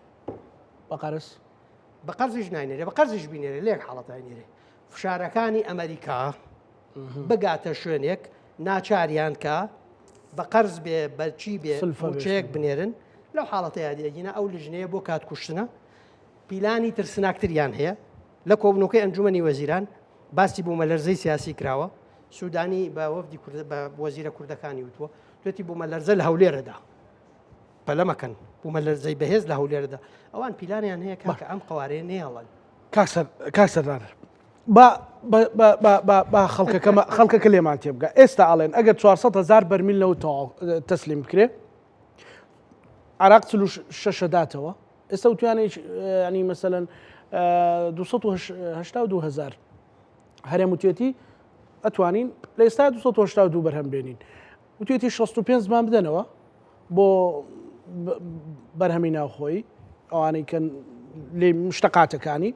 بە قەرزیش نانێرێ بە قەرزیش بینێرێ لێک حاڵەت نێرێ فشارەکانی ئەمریکا بگاتە شوێنێک ناچاریان کە بە قەرز بێ بەرچی بێ موچەیەک بنێرن لەو حاڵەتەیە دیگەینە ئەو لیژنەیە بۆ کات کوشتنە پیلانی ترسناکتریان هەیە لە کۆبنەوەی ئەنجومەنی وەزیران باسی بوومە لەرزەی سیاسی کراوە سوودانی بە وەفدی بە وەزیرە کوردەکانی وتووە توێتی بوومە لەرزە لە هەولێرەدا پەلەمەکەن بوومە لەرزەی بەهێز لە هەولێرەدا ئەوان پیلانیان هەیە کاکە ئەم قوارەیە نێڵن کاکسەردار با خەڵکەکە لێمان تێ بگە ئێستا ئاڵێن ئەگەر 400,000 بەرمیل لەو تەسلیم بکرێ عراق 46 داتەوە ئێستا وتوانێت ینی مەسەلەن 282,000 هەرێم وتێتی ئەتوانین لە ئێستا 282 بەرهەم بێنین وتێتی 65 زمان بدەنەوە بۆ بەرهەمی ناوخۆی ئەوانەی کە لێ مشتەقاتەکانی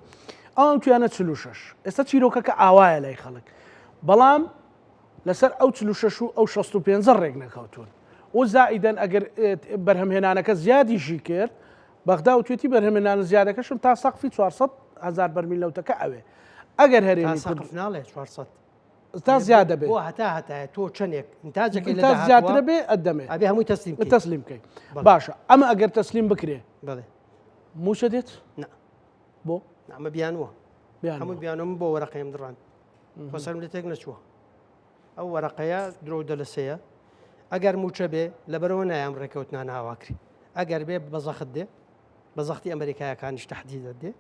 ئەوان توانە 46 ئێستا چیرۆکەکە ئاوایە لای خەڵک بەڵام لەسەر ئەو 46 و ئەو 65 ڕێک نەکەوتون و زائیدەن ئەگەر بەرهەمهێنانەکە زیادیشی کرد بەغدا و توێتی بەرهەمهێنانە زیادەکەشم تا سەقفی 400,000 بەرمیل لەوتەکە ئەوێ ئەگەر هەرێمی سەقف ناڵێ 400 تا زیادە بێ هەتا تۆ چەندێک ئینتاجێکی تا زیاترە بێ ئەدەمێ ئەبێ هەمووی تەسلیم بکەیت باشە ئەمە ئەگەر تەسلیم بکرێ بڵێ موچە دێت بۆ ئەمە بیانوە هەموو بیانم بۆ وەرەقەیم دڕان خۆسەرم لە تێک نەچووە ئەو وەرەقەیە درۆ دەلەسەیە ئەگەر موچە بێ لەبەرەوە نایام ڕێکەوتنان هاواکری ئەگەر بێ بەزەخت دێ بەزەختی ئەمریکایەکانیش تەحدید دێ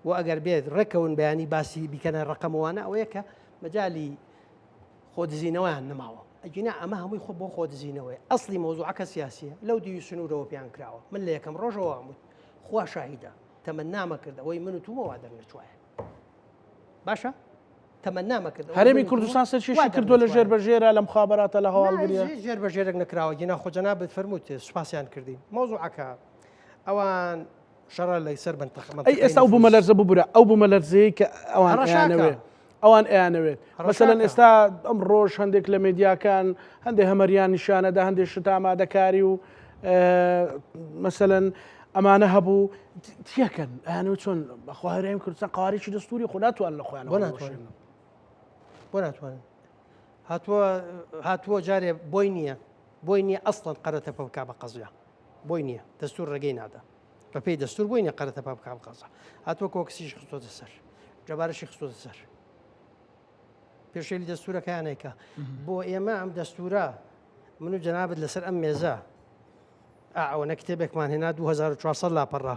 و ئەگەر بێت ڕێکەون بەیانی باسی بیکەنە ڕقەمەوانە ئەوەیە کە مەجای خۆدزیینەوەیان نەماوە ئەگینا ئەمە هەمووی خۆ بۆ خۆدزیینەوەی ئەسڵی مۆزوعەکە سیاسیە لەو دیوی سنوورەوە پیان کراوە من لە یەکەم ڕۆژەوە ئەموت خوا شاهیدە تەمەنامە کرد ئەوەی من و تومەوا دەرنەچوایە باشە تەمەنامە کرد هەرێمی کوردستان سەرچێشی کردووە لە ژێربەژێرە لە مخابراتە لە هەواڵگریە ژێربەژێرێک نەکراوە گینا خۆجەناب فەرمووت سوپاسیان کردین مۆزوعەکە ئەوان شەڕە لەسەر بنتەخەمە ئێستا ئەو بوومە لەرزە ببوورە ئەو بوومە لەرزەیە کە ئەوان ئەیانەوێت مەسەلەن ئێستا ئەم ڕۆژ هەندێک لە مێدیاکان هەندێک هەمەریان نیشانەدا هەندێک شت ئامادەکاری و مەسەلەن ئەمانە هەبوو تیەکەن ئەیانەوە چۆن بەخوا هەرێمی کوردستان قوارێکی دەستوری خۆ ناتوان لە خۆیان بۆ ناتوانن هاتووە جارێ بۆی نییە ئەسڵەن قەرەتە پە بکا بە قەزیا بۆی نییە دەستور ڕێگەی نادا بەپێی دەستور بۆی نیە قەرەتە پە بکا بە قەزا هاتووە کۆکسیش خستۆتە سەر جەبارەشی خستۆتە سەر پێشێلی دەستورەکەیانێکە بۆ ئێمە ئەم دەستورە من و جەنابەت لەسەر ئەم مێزە ئەوەنە کتێبێکمان هێنا 2400 لاپەڕا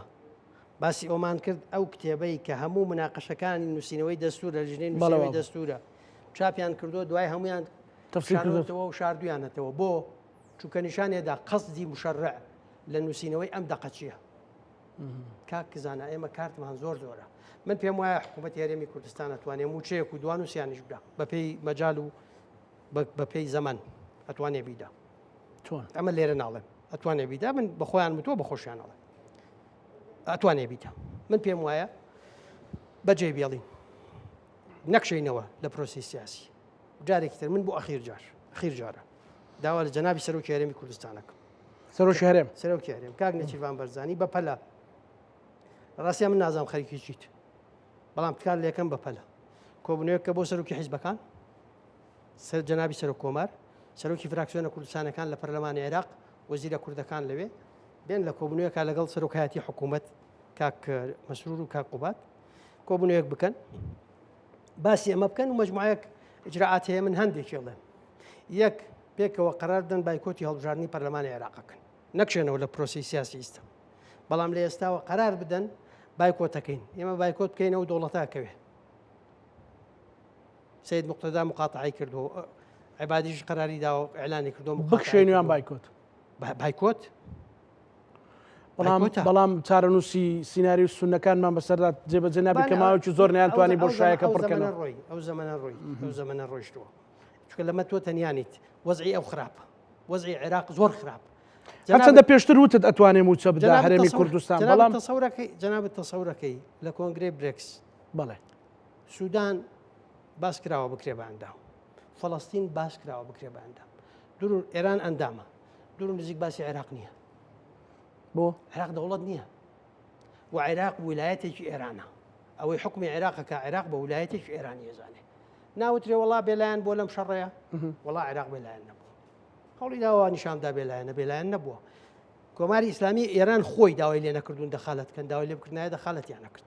باسی ئەومان کرد ئەو کتێبەی کە هەموو مناقەشەکانی نووسینەوەی دەستور لە ژنەی نووسینەوەی دەستورە چاپیان کردو دوای هەمویان تەفسیرکردەوە و شاردویانەتەوە بۆ چونکە نیشانێدا قەسدی مشەڕع لە نووسینەوەی ئەم دەقەچیە کاکزانە ئێمە کارتمان زۆرە من پێم وایە حکوومەتی هەرێمی کوردستان ئەتوانێت موچەیەک و دوان وسییانیش بدا بەپێی مەجال و بەپێی زەمان ئەتوانێ بیدا ئەمە لێرە ناڵێن ئەتوانێ بیدا من بە خۆیان وتووە بە خۆشیانەڵێ ئەتوانێ بیدا من پێم وایە بەجێ بێڵین نەکشینەوە لە پرۆسی سیاسی جارێکی تر من بۆ ئەخیر جارە داوا لە جەنابی سەرۆکی هەرێمی کوردستانەکەم سەرۆکی هەرێم سەرۆکی هەرێم کاک نەچیروان بەرزانی بەپەلە ڕاستیان من نازانم خەریکی چیت بەڵام تکار لە یەکەم بەپەلە کۆبوونەوەیەک کە بۆ سەرۆکی حیزبەکان جەنابی سەرۆک کۆمار سەرۆکی فراکسیۆنە کوردستانەکان لە پەرلەمانی عێراق وەزیرە کوردەکان لەوێ بێن لە کۆبوونەوەیەکە لەگەڵ سەرۆکایەتی حکوومەت کاک مەسرور و کاک قوبات کۆبوونەوەیەک بکەن باسی ئەمە بکەن و مەجموعەیەک ئجراعات هەیە من هەندێکێڵێن یەک پێکەوە قەرار بدەن بایکۆتی هەڵبژاردننی پەرلەمانی عێراقەکەن نەکشێنەوە لە پرۆسی سیاسی ئێستا بەڵام لە ئێستاوە قەرار بدەن بایکۆتەکەین ئێمە بایکۆت بکەینەوە دەوڵەتاکەوێ سید مقتدا مقاطعی کردو عیبادیش قەراری داوە ئەعلانی کردو بکشێنیان بایکۆت بایکۆت بەڵام چارەنووسی سینناری و سونەکانمان بەسەردا جێبەجێ نابێت کە ماوەی زۆر نیانتوانی بۆ شایەکە پڕکەن ئەو زەمانە ڕۆیشتووە چکە لەمە تۆ تەنیانیت وەزعی ئەو خراپە وەزعی عێراق زۆر خراپە هەچەندە پێشتر وتت ئەتوانێ موچە بدا هەرێمی کوردستان بەڵام جەنابەت تەسەورەکەی لە کۆنگرێ برێکس بەڵێ سوودان باس کراوە بکرێ بە ئەندام فەڵەستین باس کراوە بکرێ بە ئەندام دوور ئێران ئەندامە دوور نزیک باسی عێراق نییە بۆ عێراق دەوڵەت نییە و عێراق ویلایەتێکی ئێرانە ئەوەی حکومی عێراقەکە عێراق بە ویلایەتێکی ئێرانی ێزانێ ناوترێ وڵا بێلایەن بۆ لەم شەڕەیە وڵا عێراق بێلایەن نەبوو هەوڵی داوا نیشاندا بێلایەن نەبووە کۆماری ئیسلامی ئێران خۆی داوای لێ نەکردوون دەخالەتکەن داوای لێ بکردنایە دەخالەتیان نەکرد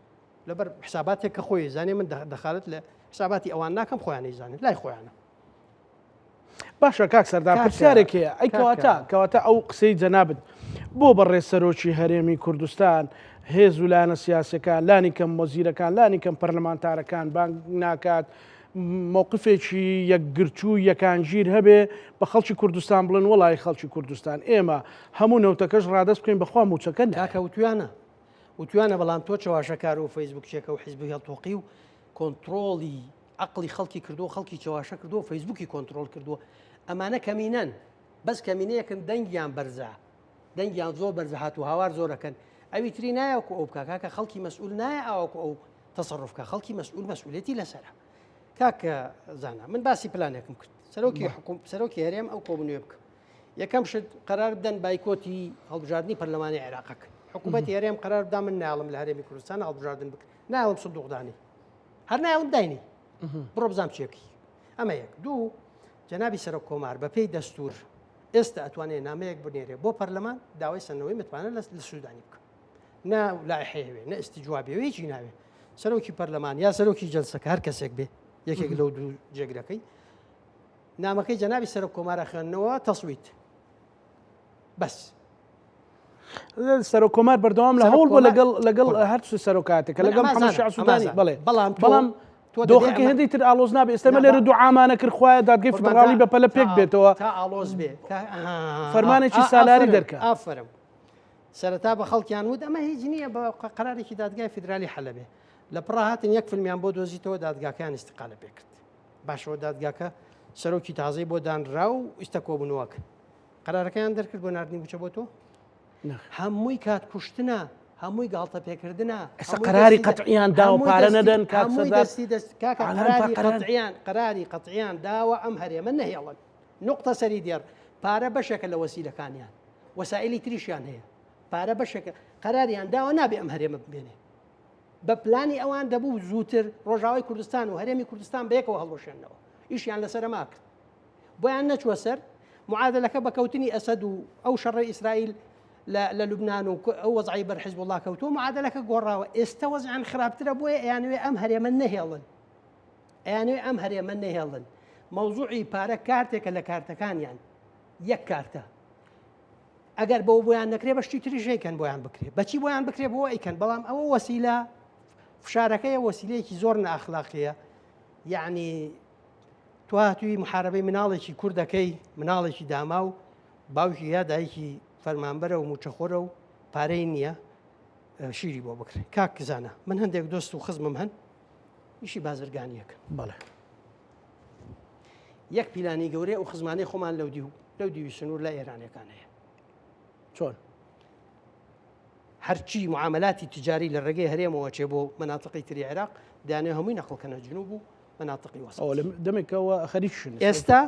لەبەر حساباتێک کە خۆی زانێ من دەخالەت لە حساباتی ئەوان ناکەم خۆیان نەیزانێت لای خۆیانە باشە کاک سەردار پرسیارێک هەیە ئەی کەواتە ئەو قسەی جەنابەت بۆ بەڕێ سەرۆکی هەرێمی کوردستان هێز و لایەنە سیاسەکان لانی کەم وەزیرەکان لانی کەم پەرلەمانتارەکان بانگ ناکات مووقفێکی یەکگرتوو یەکانگیر هەبێ بە خەڵکی کوردستان بڵێن وڵای خەڵکی کوردستان ئێمە هەموو نەوتەکەش ڕادەست بکەین بەخوا موچەکەن کاکە وتوانە بەڵام تۆ چاواشەکار و فەیسبوکچێکە و حیزبی هەڵتۆقی و کۆنتترۆلی عقلی خەڵکی کردو خەڵکی چاواشە کردو و فەیسبوکی کۆنتترۆل کردووە ئەمانە کەمینەن بەس کەمینەیەکن دەنگیان بەرزە دەنگیان زۆر بەرزە هات و هاوار زۆرەکەن ئەوی تری نایەکو ئەو بکاکە خەڵکی مەسئول نایە ئاوەکو ئەو تەسەڕفکە خەڵکی مەسئول مەسئولێتی لەسرە کاکە زانە من باسی پلانێکم کرد سەرۆکی هەرێم ئەو کۆبوونەوە بکە یەکەم شت قەرار بدەن بایکۆتی هەڵبژاردننی پەرلەمانی عێراقەکە حکوومەتی هەرێم قەرار بدا من ناڵم لە هەرێمی کوردستان هەڵبژاردن بکە ناڵم سندوقدانی هەر ناڵم داینی بڕۆ بزانام چێکی ئەمە یەک دوو جەنابی سەرۆک کۆمار بە پێی دەستور ئێستا ئەتوانێت نامەیەک بنێرێ بۆ پەرلەمان داوای سەرنەوەی متمانە لە سوودانی بکە نا لایحەیەوێ نە ئستیجوابێ هیچی ناوێ سەرۆکی پەرلەمان یا سەرۆکی جەلسەکە هەر کەسێک بێ یەکێک لەو دوو جێگرەکەی نامەکەی جەنابی سەرۆک کۆمارە خوێندنەوە تەسویت بەس سەرۆک کۆمار بەردەوام لە هەوڵ بۆ لەگەڵ هەرچ سەرۆکاتێکە لەگەڵ حەمەد سوودانی بڵێ بەڵام دۆخەکە هەندی تر ئالۆز نابێ ئێستەمە لێرە دوعامانە کرد خوایە دادگەی فدراڵی بەپەلە پێک بێتەوە تا ئالۆز بێ فەرمانێکی سالاری دەرکە ئافرم سەرەتا بە خەڵکیان وت ئەمە هیچ نییە بە قەرارێکی دادگای فدرالی حەلەبێ لە پڕاهاتن یەک فیلمیان بۆ دۆزیتەوە دادگاکان استقالە پێ کرد باشەوە دادگاکە سەرۆکی تازەی بۆ دانرا و ئیستا کۆبوونەوەکە قەرارەکەیان دەرکرد بۆ نردنی بچە بۆ تۆ هەمووی کات کوشتنە هەمووی گاڵتە پێکردنە قەراری قەتعیان داوە پارە نەدەن قەراری قەتعیان داوە ئەم هەرێمە نەهێڵن نقطە سەری دێر پارە بەشێکە لە وەسیلەکانیان وەسائلی تریشیان هەیە پارە بەشێکە قەراریان داوە نابێ ئەم هەرێمە ببێنێ بە پلانی ئەوان دەبوو زووتر ڕۆژاوای کوردستان و هەرێمی کوردستان بەیەکەوە هەڵوەشێنەوە ئیشیان لەسەر ماکرد بۆیان نەچوە سەر معادلەکە بە کەوتنی ئەسەد و ئەو شەڕی ئیسرائیل لە لوبنان و ئەو وەزعی بەر حیزب الله کەوتووە معادلەکە گۆڕاوە ئێستا وەزعیان خراپترە بۆیە ئەیانوێ ئەم هەرێمە نەهێڵن مەوزوعی پارە کارتێکە لە کارتەکانیان یەک کارتە ئەگەر بەو بۆیان نەکرێ بەشتی تریژەیکەن بۆیان بکرێ بەچی بۆیان بکرێ بۆ ئەیکەن بەڵام ئەوە وەسیلە فشارەکەی وەسیلەیەکی زۆر نەئەخلاقیە یعنی تو هاتووی محارەبەی مناڵێکی کوردەکەی مناڵێکی داما و باوکی یا دایکی فەرمانبەرە و موچەخۆرە و پارەی نییە شیری بۆ بکرێ کاک زانە من هەندێک دۆست و خزمم هەن ئیشی بازرگانیەکە بەڵێ یەک پیلانی گەورەی و خزمانەی خۆمان لەو دیوی سنوور لە ئێرانەکان هەیە چۆن هەرچی معاملاتی تجاری لە ڕێگەی هەرێمەوە چێ بۆ مناطقی تری عێراق دایانێ هەمووی نەقڵکەنە جنوب و مناطقی وەسط. دەمێکەوە خەریکشن. ئێستا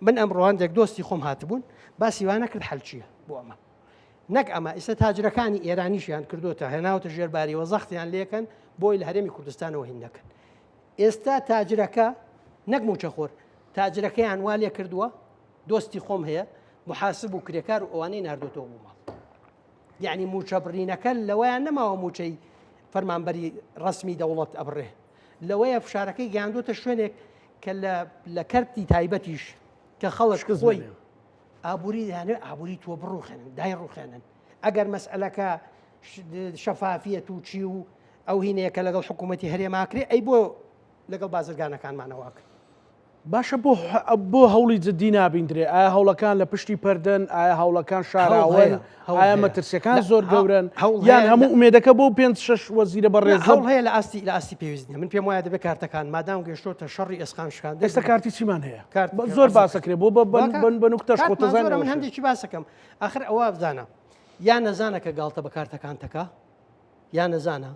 من ئەمڕۆوان دێک دۆستی خۆم هاتبوون باسی وانە کرد حەلچیە بۆ ئەمە نەک ئەمە ئێستا تاجرەکانی ئێرانیشیان کردوتە هێناوتە ژێرباریەوە زەختیان لێکەن بۆی لە هەرێمی کوردستانەوە هین دەکەن. ئێستا تاجرەکە نەک موچەخۆر تاجرەکەیان وا لێ کردووە دۆستی خۆم هەیە محاسب و کرێکار و ئەوانەی ناردۆتەوە بوو ماڵ. یعنی موچە بڕینەکە لەوەیان نەماوە موچەی فەرمانبەری ڕسمی دەوڵەت ئەبڕێ لەوەیە فشارەکەی گەیاندوتە شوێنێک کە لە کەرتی تایبەتیش کە خەڵک خۆی ئابووری دەیانێت ئابووری تۆ بڕوخێنن دای ڕوخێنن ئەگەر مەسئلەکە شەفافیەت و چی و ئەو هینەیە کە لەگەڵ حکوومەتی هەرێماکرێ ئەی بۆ لەگەڵ بازرگانەکانمانەوەکە باشە بۆ هەوڵی جددی نابیندرێ ئایا هەوڵەکان لە پشتی پەردەن ئایا هەوڵەکان شاراوەن ئایا مەترسیەکان زۆر گەورن یان هەموو ئومێدەکە بۆ 5-6 وەزیرە بەڕێز هەوڵ هەیە لە ئاستی پێویستنی من پێم وایە دەبێت کارتەکان مادام گەشتۆتە شەڕی ئێسخان شکان ئێستا کارتی چیمان هەیە زۆر باسەکرێ بۆ بە نوکتەش خۆتەزانە من هەندێکی باسەکەم ئاخر ئەوە بزانە یان نەزانە کە گاڵتە بە کارتەکان تەکە یان نەزانە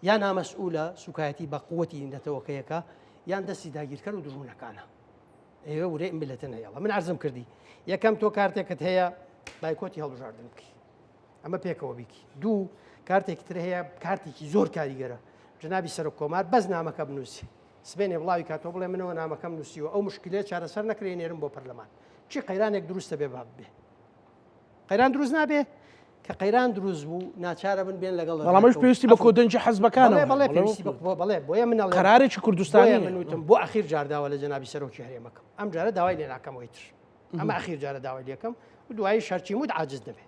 یان نامەسئولە سوکایەتی بە قووەتی نەتەوەکەیەکە یان دەستی داگیرکەر و دروونەکانە ئێوە ورێ ملەتە نەیەڵە من عەرزم کردی یەکەم تۆ کارتێکت هەیە بایکۆتی هەڵبژاردن بکەی ئەمە پێکەوە بیکی دوو کارتێکی تر هەیە کارتێکی زۆر کاریگەرە جنابی سەر کۆمار بەس نامەکە بنووسی سبێنێ بڵاوی کاتۆ بڵێ منەوە نامەکەم نووسیوە ئەو مشکلێ چارەسەر نەکرێ نێرم بۆ پەرلەمان چی قەیرانێک دروستە بێ باب بێ قەیران دروست نابێ کە قەیران دروست بوو ناچارە بن بێن لەگەڵ بەڵامش پێویستی بە کۆدەنجی حەزبەکانەوە بەڵێ بۆیە من قەرارێکی کوردستانی منوتم بۆ ئەخیر جارداوە لە جنابی سەرۆکی هەرێمەکەم ئەم جارە داوای لێ ناکەمەوەی تر ئەمە ئەخیر جارە داوای لێکەم و دوایی شەرچی مود عاجز نەبێ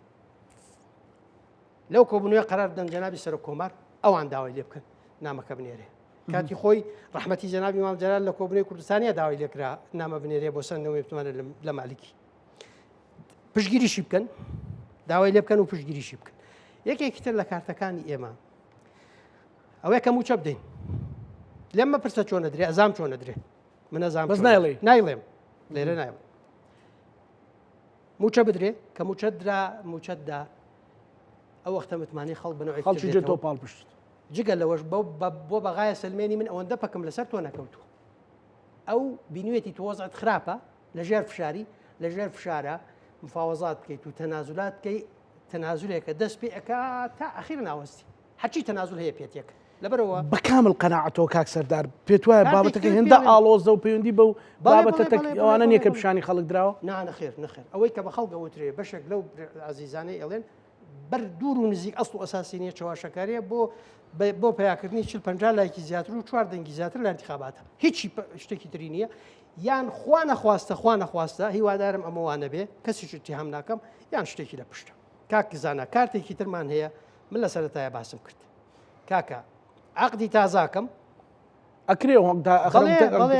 لەو کۆبوونەوەی قەرار بدەن جنابی سەرۆک کۆمار ئەوان داوای لێ بکەن نامەکە بنێرێ کاتی خۆی ڕەحمەتی جنابی مام جەلال لە کۆبوونەوەی کوردستانیە داوای لێکرا نامە بنێرێ بۆ سەردەمی بتوانێت لە مالیکی پشتگیریشی بکەن داوای لێ بکەن و پشتگیریشی بکەن یەکێکی تر لە کارتەکانی ئێمە ئەوەیە کە موچە بدەین لێم مەپرسە چۆنە درێ ئەزام چۆنە درێ من ئەزام بەس نایڵێم لێرە نایڵێم موچە بدرێ کە موچەتدا ئەو وەختە متمانی خەڵک بنەوەی خەڵکی جێ تۆ پاڵپشت جگە لەوەش بۆ بەغایە سلمێنی من ئەوەندە پەکەم لەسەر تۆ نەکەوتووە ئەو بینوێتی تۆزت خراپە لە ژێر فشاری لە ژێر فشارە مفاوەزات بکەیت و تەنازولات بکەیت تەنازولێکە دەست پێ ئەکا تا ئەخیر ناوەستی هەرچی تەنازول هەیە پێتێک لەبەرەوە بەکامل قەناعەتەوە کاک سەردار پێت وایە بابەتەکە هێندە ئاڵۆزە و پەیوەندی بە و بابەتە ئەوانە نییە کە پیشانی خەڵک دراوە نەخێر ئەوەی کە بە خەڵکەوترێ بەشێک لەو عزیزانەی ئەڵێن بەر دوور و نزیک ئەسڵ و ئەساسی نیە چاواشەکاریە بۆ پیاکردنی 40-50 لایکی زیاتر و 4 دەنگی زیاتر لە انتخاباتە هیچی شتێکی تری نییە یان خوا نەخواستە هیوادارم ئەمەوانە بێ کەسیش اتهام ناکەم یان شتێکی لە پشتە کاک زانە کارتێکی ترمان هەیە من لە سەرەتایە باسم کرد کاکە عقدی تازاکەم ئەکرێ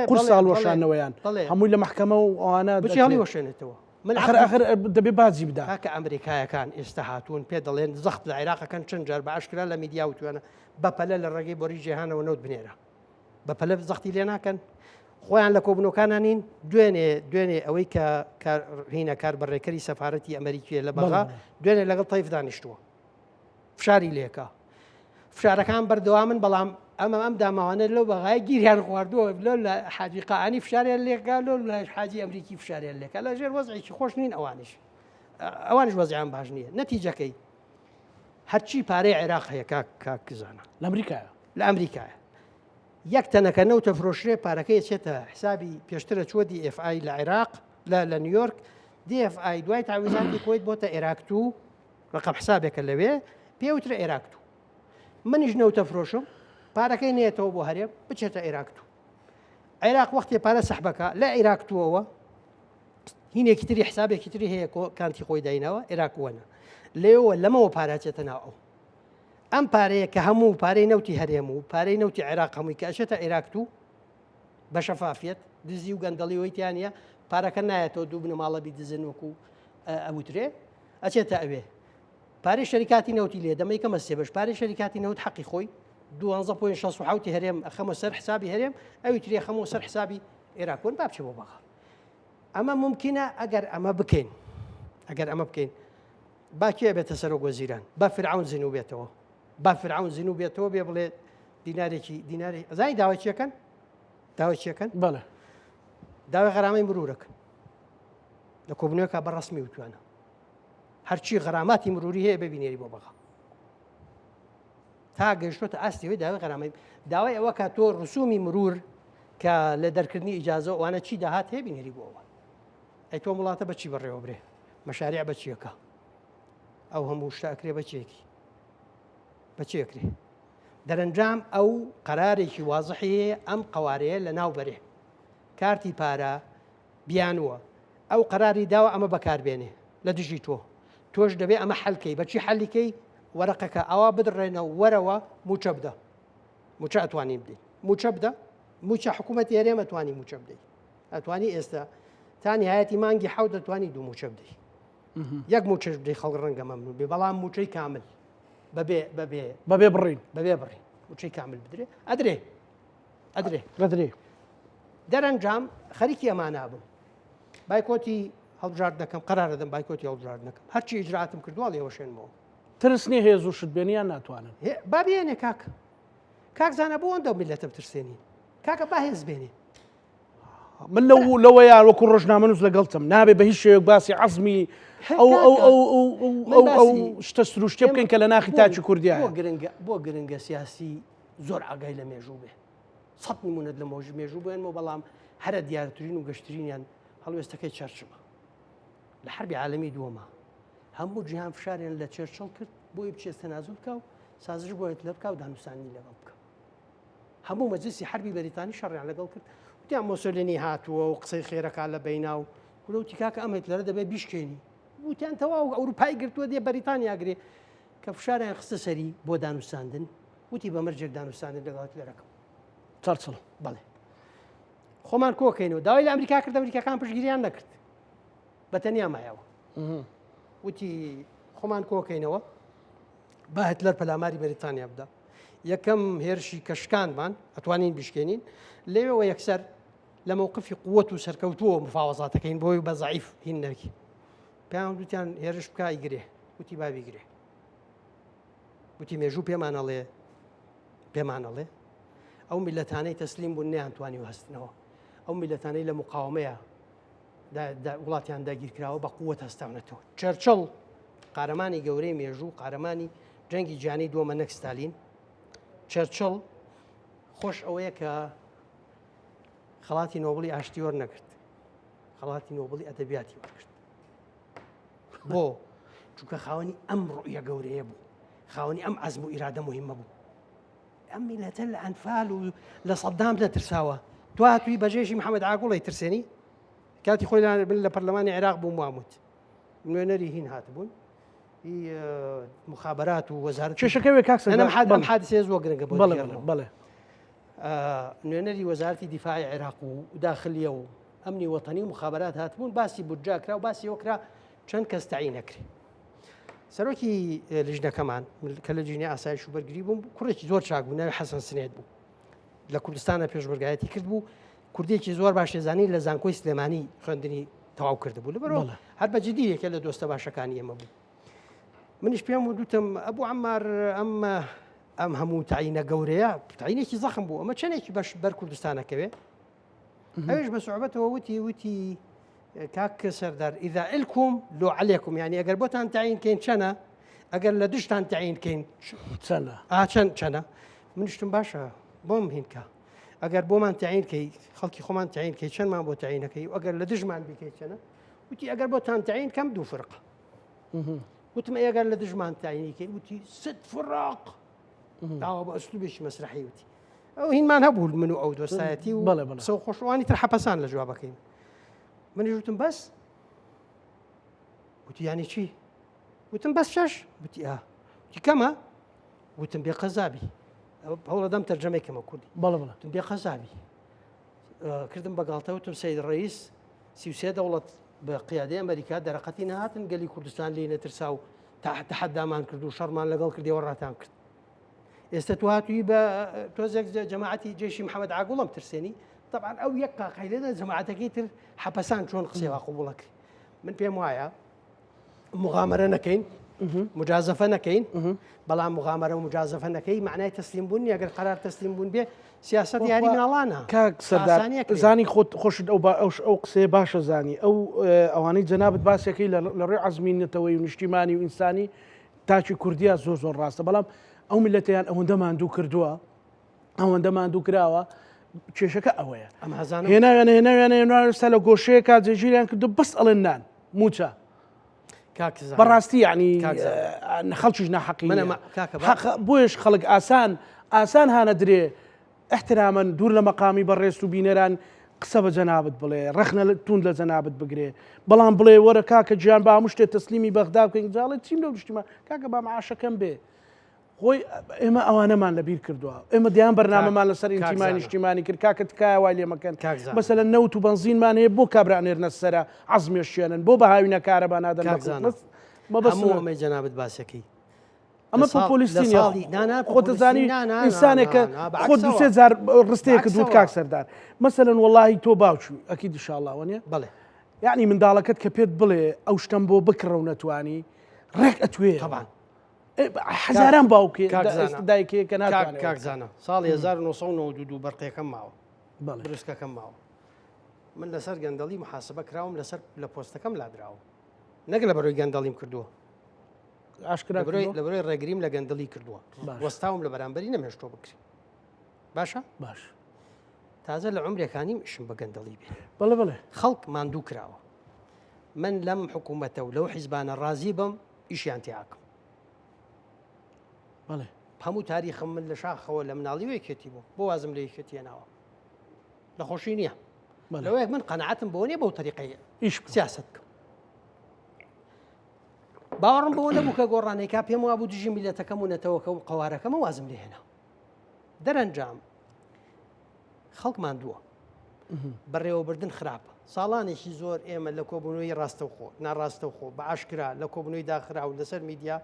قورس ساڵوەشانەوەیان هەمووی لە محکەمە و ئەوانە بچیاڵی وەشێنێتەوە من ئەخر دەبێ بازی بدا کاکە ئەمریکایەکان ئێستا هاتوون پێ دەڵێن زەخت لە عێراقەکان چەند جار بە ئاشکرا لە میدیا وتوانە بەپەلە لە ڕێگەی بۆری جیهانەوە نەوت بنێرە بەپەلە زەختی لێ ناکەن خۆیان لە کۆبنەکانانین دوێنێ ئەوەی کە هینە کار بەڕێکەری سەفارەتی ئەمریکیە لە بەغا دوێنێ لەگەڵ تایف دانیشتووە فشاری لێکە فشارەکان بەردەوامن بەڵام ئەم داماوانە لەو بەغای گیریان خواردووە لە حاجی قاعانی فشاریان لێکا لە حاجی ئەمریکی فشاریان لێکە لە ژێر وەزعێکی خۆش نین ئەوانش وەزعیان باش نییە نەتیجەکەی هەرچی پارەی عێراق هەیە کاکزانە لە ئەمریکایە یەک تەنەکە نەوتە فرۆشرێ پارەکەی چێتە حسابی پێشترە چوە DFI لە عێراق لە نیویۆرک DFI دوای تعویزاتی کۆیت بۆتە عێراقتو ڕقم حسابێکە لەوێ پێوترە عێراقتو منیش نەوتە فرۆشم پارەکەی نێتەوە بۆ هەرێم بچێتە عێراقتو عێراق وەختی پارە سەحبەکە لە عێراقتوەوە هینێکی تری حسابێکی تری هەیە کانتی خۆی داینەوە عێراقوەنە لێەوە لەمەوە پارەچێتە ناو ئەو ئەم پارەیە کە هەموو پارەی نەوتی هەرێم و پارەی نەوتی عێراق هەمووی کە ئەچێتە عێراقتو بە شەفافیت دزی و گەندەڵی وەیتیانە پارەکە نایەتەوە دوو بنەماڵەبی دزن وەکو ئەوترێ ئەچێتە ئەوێ پارەی شەریکاتی نەوتی لێ دەمەی کەمە سێ بەش پارەی شەریکاتی نەوت حەقی خۆی 12.6 هەرێم ئەخەمە سەر حسابی هەرێم ئەوی ترێ خەمەوە سەر حسابی عێراقون با بچێ بۆ بەغا ئەمە ممکنە ئەگەر ئەمە بکەین باکێ بێتە سەرۆک وەزیران با فرعون زیینو بێتەوە با فرعون زیینو بێتەوە بێ بڵێ دیناری زای داوای چیەکەن داوای چیەکەن بەڵێ داوای غەرامەی مرورەکەن لە کۆبنەوەکە بەڕەسمی وتوانە هەرچی غەراماتی مروری هەیە ببینێری بۆ بەغا تا گەیشتۆتە ئاستیەوەی داوای غەرامەی داوای ئەوە کە تۆ ڕسومی مرور کە لە دەرکردنی ئیجازە ئەوانە چی داهات هەیە بینێری بۆەوە ئەی تۆ وڵاتە بەچی بەڕێوە برێ مەشارع بەچیەکە ئەو هەموو شتاکرێ بەچێکی بەچێکرێ دەرەنجام ئەو قەرارێکی وازحی هەیە ئەم قەوارەیە لە ناو بەرێ کارتی پارە بیانوە ئەو قەراری داوە ئەمە بەکاربێنێ لە دژی تۆش دەبێ ئەمە حەلکەی بەچی حەلیکەی وەرەقەکە ئەوە بدڕێنەوە وەرەوە موچە بدە موچە ئەتوانین بدەین موچە بدە موچە حکوومەت هێرێمە توانی موچە بدەیت ئەتوانی ئێستا تا نهایەتی مانگی حەوت دەتوانی دوو موچە بدەیت یەک موچەش بدەی خەڵک ڕەنگە مەمنوع بێ بەڵام موچەی کامل بەبێ بڕین بڕین موچەی کامل بدرێ ئەدرێ ڕدرێ دەرەنجام خەریکی ئەمانە بوو بایکۆتی هەڵبژار دەکەم قەرارە دەم بایکۆتی هەڵبژار نەکەم هەرچی ئیجراتم کردووە لێوە شوێنمەوە ترسنی هەیە زوو شت بێنیان ناتوانن با بێنێ کاک زانە بۆ ئەوەندە میلەتە بترسێنین کاکە با هێز بێنێ من لەوەیان وەکو ڕۆژنامە نووس لەگەڵتم نابێ بە هیچ شێوەیەک باسی عەزمی ئەو شتە سروشتێ بکەین کە لە ناخی تاچی کوردیایە بۆ گرنگە سیاسی زۆر ئاگای لە مێژوو بێ سەد نمونەت لە مێژوو بێنەوە بەڵام هەرە دیارەترین و گەشترینیان هەڵوێستەکەی چەرچمە لە حربی عالەمی دووەمە هەموو جیهان فشاریان لە چێرچەڵ کرد بۆی بچێت تەنازول بکە و سازش بۆ هێتلەر بکە و دانووسانی لەگەڵ بکە هەموو مەجلیسی حربی بەریتانی شەڕیان لەگەڵ کرد وتیان مۆسۆلینی هاتووە و قسەی خێرەکە لە بەینا و وتی کاکە ئەم هێتلەرە دەبێت بیشکێنی وتیان تەواو ئەوروپای گرتووە دێ بەریتانیاگرێ کە فشاریان خستە سەری بۆ دانووساندن وتی بە مەرجێک دانووساندن لەگەڵ هێتلەرەکەم چەرچڵ بەڵێ خۆمان کۆکەینەوە داوای لە ئەمریکا کرد ئەمریکاکان پشتگیریان نەکرد بە تەنیا مایەوە وتی خۆمان کۆکەینەوە با هێتلەر پەلاماری بەریتانیا بدە یەکەم هێرشی کەشکانمان ئەتوانین بشکێنین لێوەوە یەکسەر لە مووقفی قووەت و سەرکەوتووە مفاوەزاتەکەین بۆی بە زەعیف هین نەرکی پێیان دوتیان هێرش بکە ئیگرێ وتی بابیگرێ وتی مێژوو پێمانەڵێ ئەو میلەتانەی تەسلیم بوون نەیانتوانی و هەستنەوە ئەو میلەتانەی لە مقاومەیە وڵاتیان داگیرکراوە بە قووەت هەستاونەتەوە چەرچڵ قارەمانی گەورەی مێژوو قارەمانی جەنگی جیهانی دووەمە نەک ستالین چەرچڵ خۆش ئەوەیە کە خەڵاتی نۆبڵی ئاشتی وەرنەگرت خەڵاتی نۆبڵی ئەدەبیاتی وەرگرت بۆ چونکە خاوەنی ئەم ڕوئیە گەورەیە بوو خاوەنی ئەم عەزم و ئیرادە موهیمە بوو ئەم میلەتە لە ئەنفال و لە سەدام نەترساوە تو هاتووی بەجێژی محەممەد ئاگوڵی ترسێنی کاتی خۆی لە پەرلەمانی عێراق بوو واموت نوێنەری هین هاتبوون مخابرات و وەزارەت کێشەکەوێ کاکسە ئەم حادثەیە زۆر گرنگە بۆ بەڵێ نوێنەری وەزارەتی دیفاعی عێراق و داخلیە و ئەمنی وەتەنی و مخابرات هاتبوون باسی بودجاکرا و باسی ئەوکرا چەند کەس تەعیین نەکرێ سەرۆکی لیژنەکەمان کە لە جینی ئاسایش و بەرگری بووم کوڕێکی زۆر چاک بوو ناوی حەسەن سنێت بوو لە کوردستانە پێشبەرگایەتی کرد بوو کوردێکی زۆر باشێزانی لە زانکۆی سلێمانی خوێندنی تەواو کردبوو لەبەرەوە هەر بەجددیەکە لە دۆستە باشەکانی ئێمە بوو منیش پێم وتم ئەبوو عەمار ئەم هەموو تەعیینە گەورەیە تەعیینێکی زەخم بوو ئەمە چەندێکی بەش بەر کوردستانەکەوێ ئەوش بە سوعبەتەوە وتی کاک سەردار ئیذا ئیلکم لۆ عەلەیکم یعنی ئەگەر بۆتان تەعیین کەین چەنە ئەگەر لە دشتان تەعیین کەین چەنە منیشتم باشە بۆم هینکە ئەگەر بۆمان تەعیین کەی خەڵکی خۆمان تەعیین کەی چەندمان بۆ تەعیینەکەی و ئەگەر لە دژمان بیکەیت چەنە وتی ئەگەر بۆتان تەعیین کەم دوو فرقە وتم ئەگەر لە دژمان تەعیینی کەی وتی سد فراق داوا بە ئەسلوبێکی مەسرحی وتی ئەو هینمان هەبوو من و ئەو دۆستایەتی و سەو خۆشەوانی تر حەپەسان لە جوابەکەین منیش وتم بەس وتی یانی چی وتم بەس شەش وتی وتی کەمە وتم بێ قەزابی هەوڵە دەم تەرجەمەیکەمە کوردی وتم بێ قەزابی کردم بەگاڵتە وتم سەید ڕەئیس 33 دەوڵەت بە قیادەی ئەمریکا دەرەقەتی نەهاتن گەلی کوردستان لێ نەترسا و تەحەدامان کرد و شەڕمان لەگەڵ کردەوە ڕاتان کرد ئێستا تو هاتووی بە تۆزێک جەماعەتی جێشی محەممەد ئاگوڵم ترسێنی طبعا ئەو یەک قاقەیلەدا جەماعەتەکەی تر حەپەسان چۆن قسەی وا قبوڵەکەی من پێم وایە مغامرە نەکەین مجازەفە نەکەین بەڵام مغامرە و مجازەفە نەکەی معنای تەسلیم بوونی ئەگەر قرار تەسلیم بوون بێ سیاست یاری مناڵانە کاک سەردار زانی خۆشت ئەو قسەیە باشە زانی ئەو ئەوانەی جەنابەت باسیەکەی لە ڕێ عەزمینەتەوەی و نیشتیمانی و ئینسانی تاچی کوردیا زۆر ڕاستە بەڵام ئەو میلەتیان ئەوەندە ماندوو کردووە ئەوەندە ماندوو کراوە کێشەکە ئەوەیە هێناویانە ستا لە گۆشەیەکە جێگیریان کردو بەس ئەڵێن نان موچە بەڕاستی یعنی خەڵکیش ناحەقی بۆیش خەڵک ئاسان هانە درێ احترامەن دوور لە مەقامی بەڕێست و بینەران قسە بە جەنابەت بڵێ ڕەخنە تون لە جەنابەت بگرێ بەڵام بڵێ وەرە کاکە گیان با هەموو شتێ تەسلیمی بەغدا بکەین جاڵێ چیم لەو نیشتیمان کاکە با معاشەکەم بێ خۆی ئێمە ئەوانەمان لەبیر کردووە ئێمە دیان بەرنامەمان لەسەر ئینتیمای نیشتیمانی کرد کاکە تکایە وای لێ مەکەن مەسەلەن نەوت و بەنزینمان هەیە بۆ کابرانێرنە سەرە عەزمیێشێنن بۆ بەهاوینە کارەبا نادەن هەموو جەنابەت باسەکەی ئەمە پۆپۆلیستینی خۆ دەزانی ئینسانێکە خۆ دوسێ جار ڕستەیەکە دوت کاک سەردار مەسەلەن وەڵاهی تۆ باوچوو ئەکی دیشاڵاوە نیە بڵێ یعنی منداڵەکەت کە پێت بڵێ ئەو شتم بۆ بکڕە و نەتوانی ڕێک ئەتوێ حەزاران باوکێ دایکەیە کە ناتوانێت کاکزانە ساڵی 1992 بەرقەکەم ماوە درستەکەم ماوە من لەسەر گەندەڵی محاسبە کراوم لەسەر لە پۆستەکەم لادراوە نەک لە بەرۆی گەندەڵیم کردووە لە بەرۆی ڕێگریم لە گەندەڵی کردووە وەستاوم لە بەرامبەری نەمێشتۆ بکری باشە باش تازە لە عمرێکانیم ئشم بە گەندەڵی بێ بڵێ بڵێ خەڵک ماندوو کراوە من لەم حکوومەتە و لەو حیزبانە ڕازی بم ئیشیان تیاکەم بڵێ هەموو تاریخم من لە شاخەوە لە مناڵی وەیەکێتی بوو بۆ وازم لە یەکێتیەناوە لە خۆشی نییە لەوەیەک من قەنەعەتم بۆ نیە بەو تەریقەیە ئیش سیاست بکەم باوەڕم بەوە نەبوو کە گۆڕانێکا پێم وا بوو دژی میلەتەکەم و نەتەوەکە و قەوارەکەمە وازم لێ هێنا دەرەنجام خەڵک ماندووە بەڕێوەبردن خراپە ساڵانێکی زۆر ئێمە لە کۆبوونەوەی ڕاستەوخۆ ناڕاستەوخۆ بە ئاشکرا لە کۆبوونەوەی داخرا و لەسەر میدیا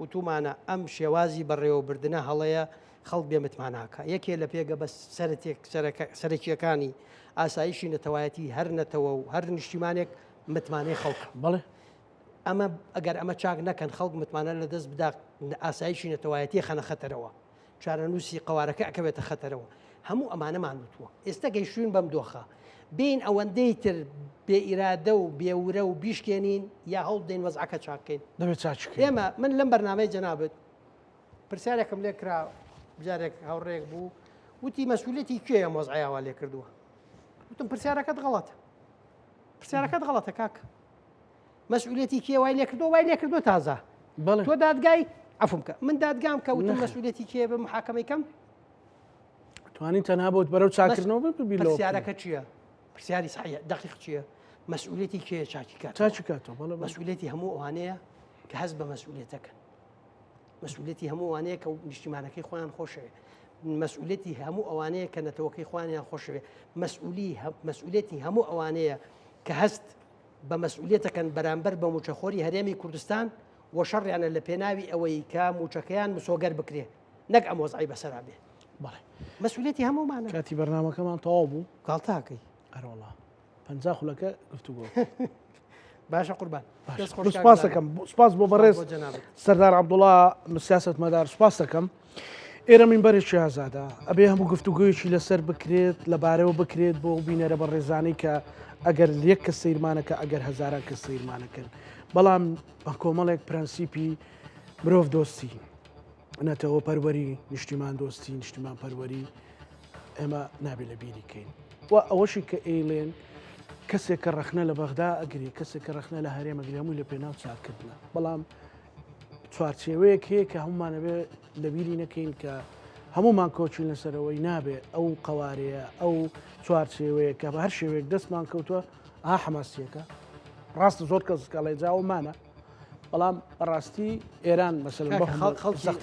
وتومانە ئەم شێوازی بەڕێوەبردنە هەڵەیە خەڵک بێ متماناکە یەکێ لە پێگە بە سەرەکیەکانی ئاسایشی نەتەوایەتی هەر نەتەوە و هەر نیشتیمانێک متمانەی خەڵک بڵێ ئەمە ئەگەر ئەمە چاک نەکەن خەڵک متمانە لە دەست بدا ئاسایشی نەتەوایەتی خەنە خەتەرەوە چارەنووسی قەوارەکە ئەکەوێتە خەتەرەوە هەموو ئەمانەمان وتووە ئێستا گەیشتوین بەم دۆخە بین ئەوەندەی تر بێ ئیرادە و بێورە و بیشکێنین یا هەڵ بدەین وەزعەکە چاکەین دەبێت چاچکە ئێمە من لەم بەرنامەی جەنابەت پرسیارێکم لێ کرا بجارێک هاوڕێک بوو وتی مەسئولەتی کوێ ئەم وەزعەیەوە لێ کردووە وتم پرسیارەکەت غەڵەتە پرسیارەکەت غەڵەتە کاکە مەسئولەتی کێ وای لێ کردووە وای لێ کردووە تازە تۆ دادگای عەفوم کە من دادگام کە وتم مەسئولەتی کێ بە محاکەمەی کەم توانین تەنها بۆت بەرەو چاکردنەوە ببیلەوە پرسیارەکە چییە پرسیاری صحیح دقیق چییە مەسئولەتی کێ چاکی کاتەوە بەڵێ مەسئولەتی هەموو ئەوانەیە کە هەست بە مەسئولێتەکەن مەسئولەتی هەموو ئەوانەیە کە نیشتیمانەکەی خۆیان خۆشەوێ مەسئولەتی هەموو ئەوانەیە کە نەتەوەکەی خوانیان خۆشەوێ مەسئولەتی هەموو ئەوانەیە کە هەست بە مەسئولێتەکەن بەرامبەر بە موچەخۆری هەرێمی کوردستان وە شەڕیانە لە پێناوی ئەوەی کە موچەکەیان مسۆگەر بکرێ نەک ئەم وەزعی بەسەرا بێ بەڵێ مەسئولەتی هەموومانە کاتی بەرنامەکەمان تەواو بوو گاڵتاکەی ئەرۆڵا 50 خولەکە گفتوگۆ باشە قوربان سپاس دەکەم سپاس بۆ بەڕێز سەردار عەبدوڵڵا سیاسەتمەدار سپاس دەکەم ئێرە مینبەرێکی ئازادە ئەبێ هەموو گفتوگویەکی لەسەر بکرێت لەبارەوە بکرێت بۆ بینەرە بە ڕێزانەی کە ئەگەر یەک کە سەیرمانەکە ئەگەر هەزاران کە سەیرمانەکەن بەڵام بە کۆمەڵێک پرەنسیپی مرۆڤ دۆستی نەتەوە پەروەری نیشتیمان دۆستی نیشتیمان پەروەری ئێمە نابێ لە بیری کەین و ئەوەشی کە ئێڵێن کەسێک کە ڕەخنە لە بەغدا ئەگری کەسێک کە ڕەخنە لە هەرێمە گرێمووی لە پێناو چاکردنە بەڵام چوارچێوەیەک هەیە کە هەمومانەبێ لە بیری نەکەین کە هەمومان کۆچین لەسەرەوەی نابێ ئەو قەوارەیە ئەو چوارچێوەیە کە بە هەر شێوەیەک دەستمان کەوتووە حەماسیەکە ڕاستە زۆر کەس کاڵی جاومانە بەڵام بەڕاستی ئێران مەسەلەن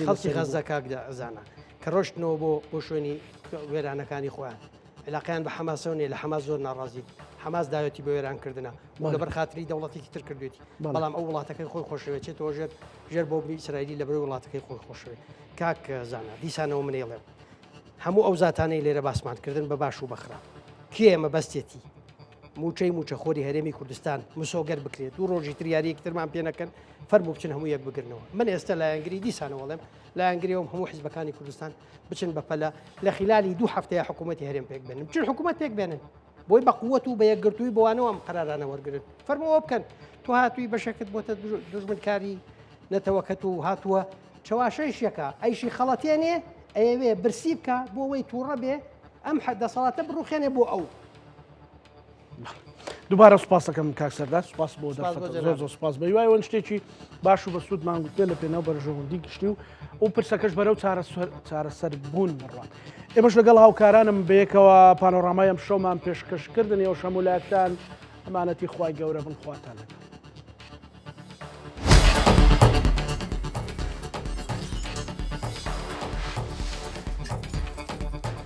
خەڵکی غەزە کاکدەزانە کە ڕۆشتنەوە بۆ شوێنی وێرانەکانی خۆیان علاقیان بە حەماسەوە لە حەماس زۆر ناڕازی حەماس داوێتی بە وێرانکردنە لەبەر خاتری دەوڵەتێکی تر کردوێتی بەڵام ئەو وڵاتەکەی خۆی خۆشەوێت چێتەوە ژێر بۆ بنی ئیسرائیلی لە بەرەوەی وڵاتەکەی خۆی خۆشەوێت کاک زانە دیسانەوە منێڵێم هەموو ئەو زاتانەی لێرە باسمانکردن بە باش و بەخرا کێ ئێمە بەستێتی موچەخۆری هەرێمی کوردستان مسۆگەر بکرێت دوو ڕۆژی تریاری یەکترمان پێ نەکەن فەرموو بچن هەموو یەک بگرنەوە من ئێستا لایەنگری دیسانەوەڵێم لایەنگریەوەم هەموو حیزبەکانی کوردستان بچن بەپەلە لە خلالی دوو هەفتەیە حکوومەتی هەرێم پێک بێنن بچن حکوومەت پێک بێنن بۆی بە قووەت و بە یەکگرتووی بۆوانەوە ئەم قەرارانە وەرگرن فەرمەوە بکەن تو هاتووی بەشەکەت بۆتە دژمنکاری نەتەوەکەت و هاتووە چاواشەیشەکە ئەیشی خەڵەتێنێ ئەوێ برسی بکە بۆ ئەوەی تووڕە بێ ئەم دەسەڵاتە بڕوخێنێ بۆ ئەو دووبارە سوپاس دەکەم کاک سەردار سوپاس بۆ دەفەتە زۆر سوپاس بە وایەوە شتێکی باش و بە سوودمان گوتێ لە پێناو بەرژەوەندی گشتی و ئەو پرسەکەش بەرەو چارەسەر بوون بڕوان ئێمەش لەگەڵ هاوکارانم بەیەکەوە پانۆڕامای ئەم شەومان پێشکەشکردن ئێوە شەمولاتان ئەمانەتی خوای گەورە بن خواتان لەگەڵ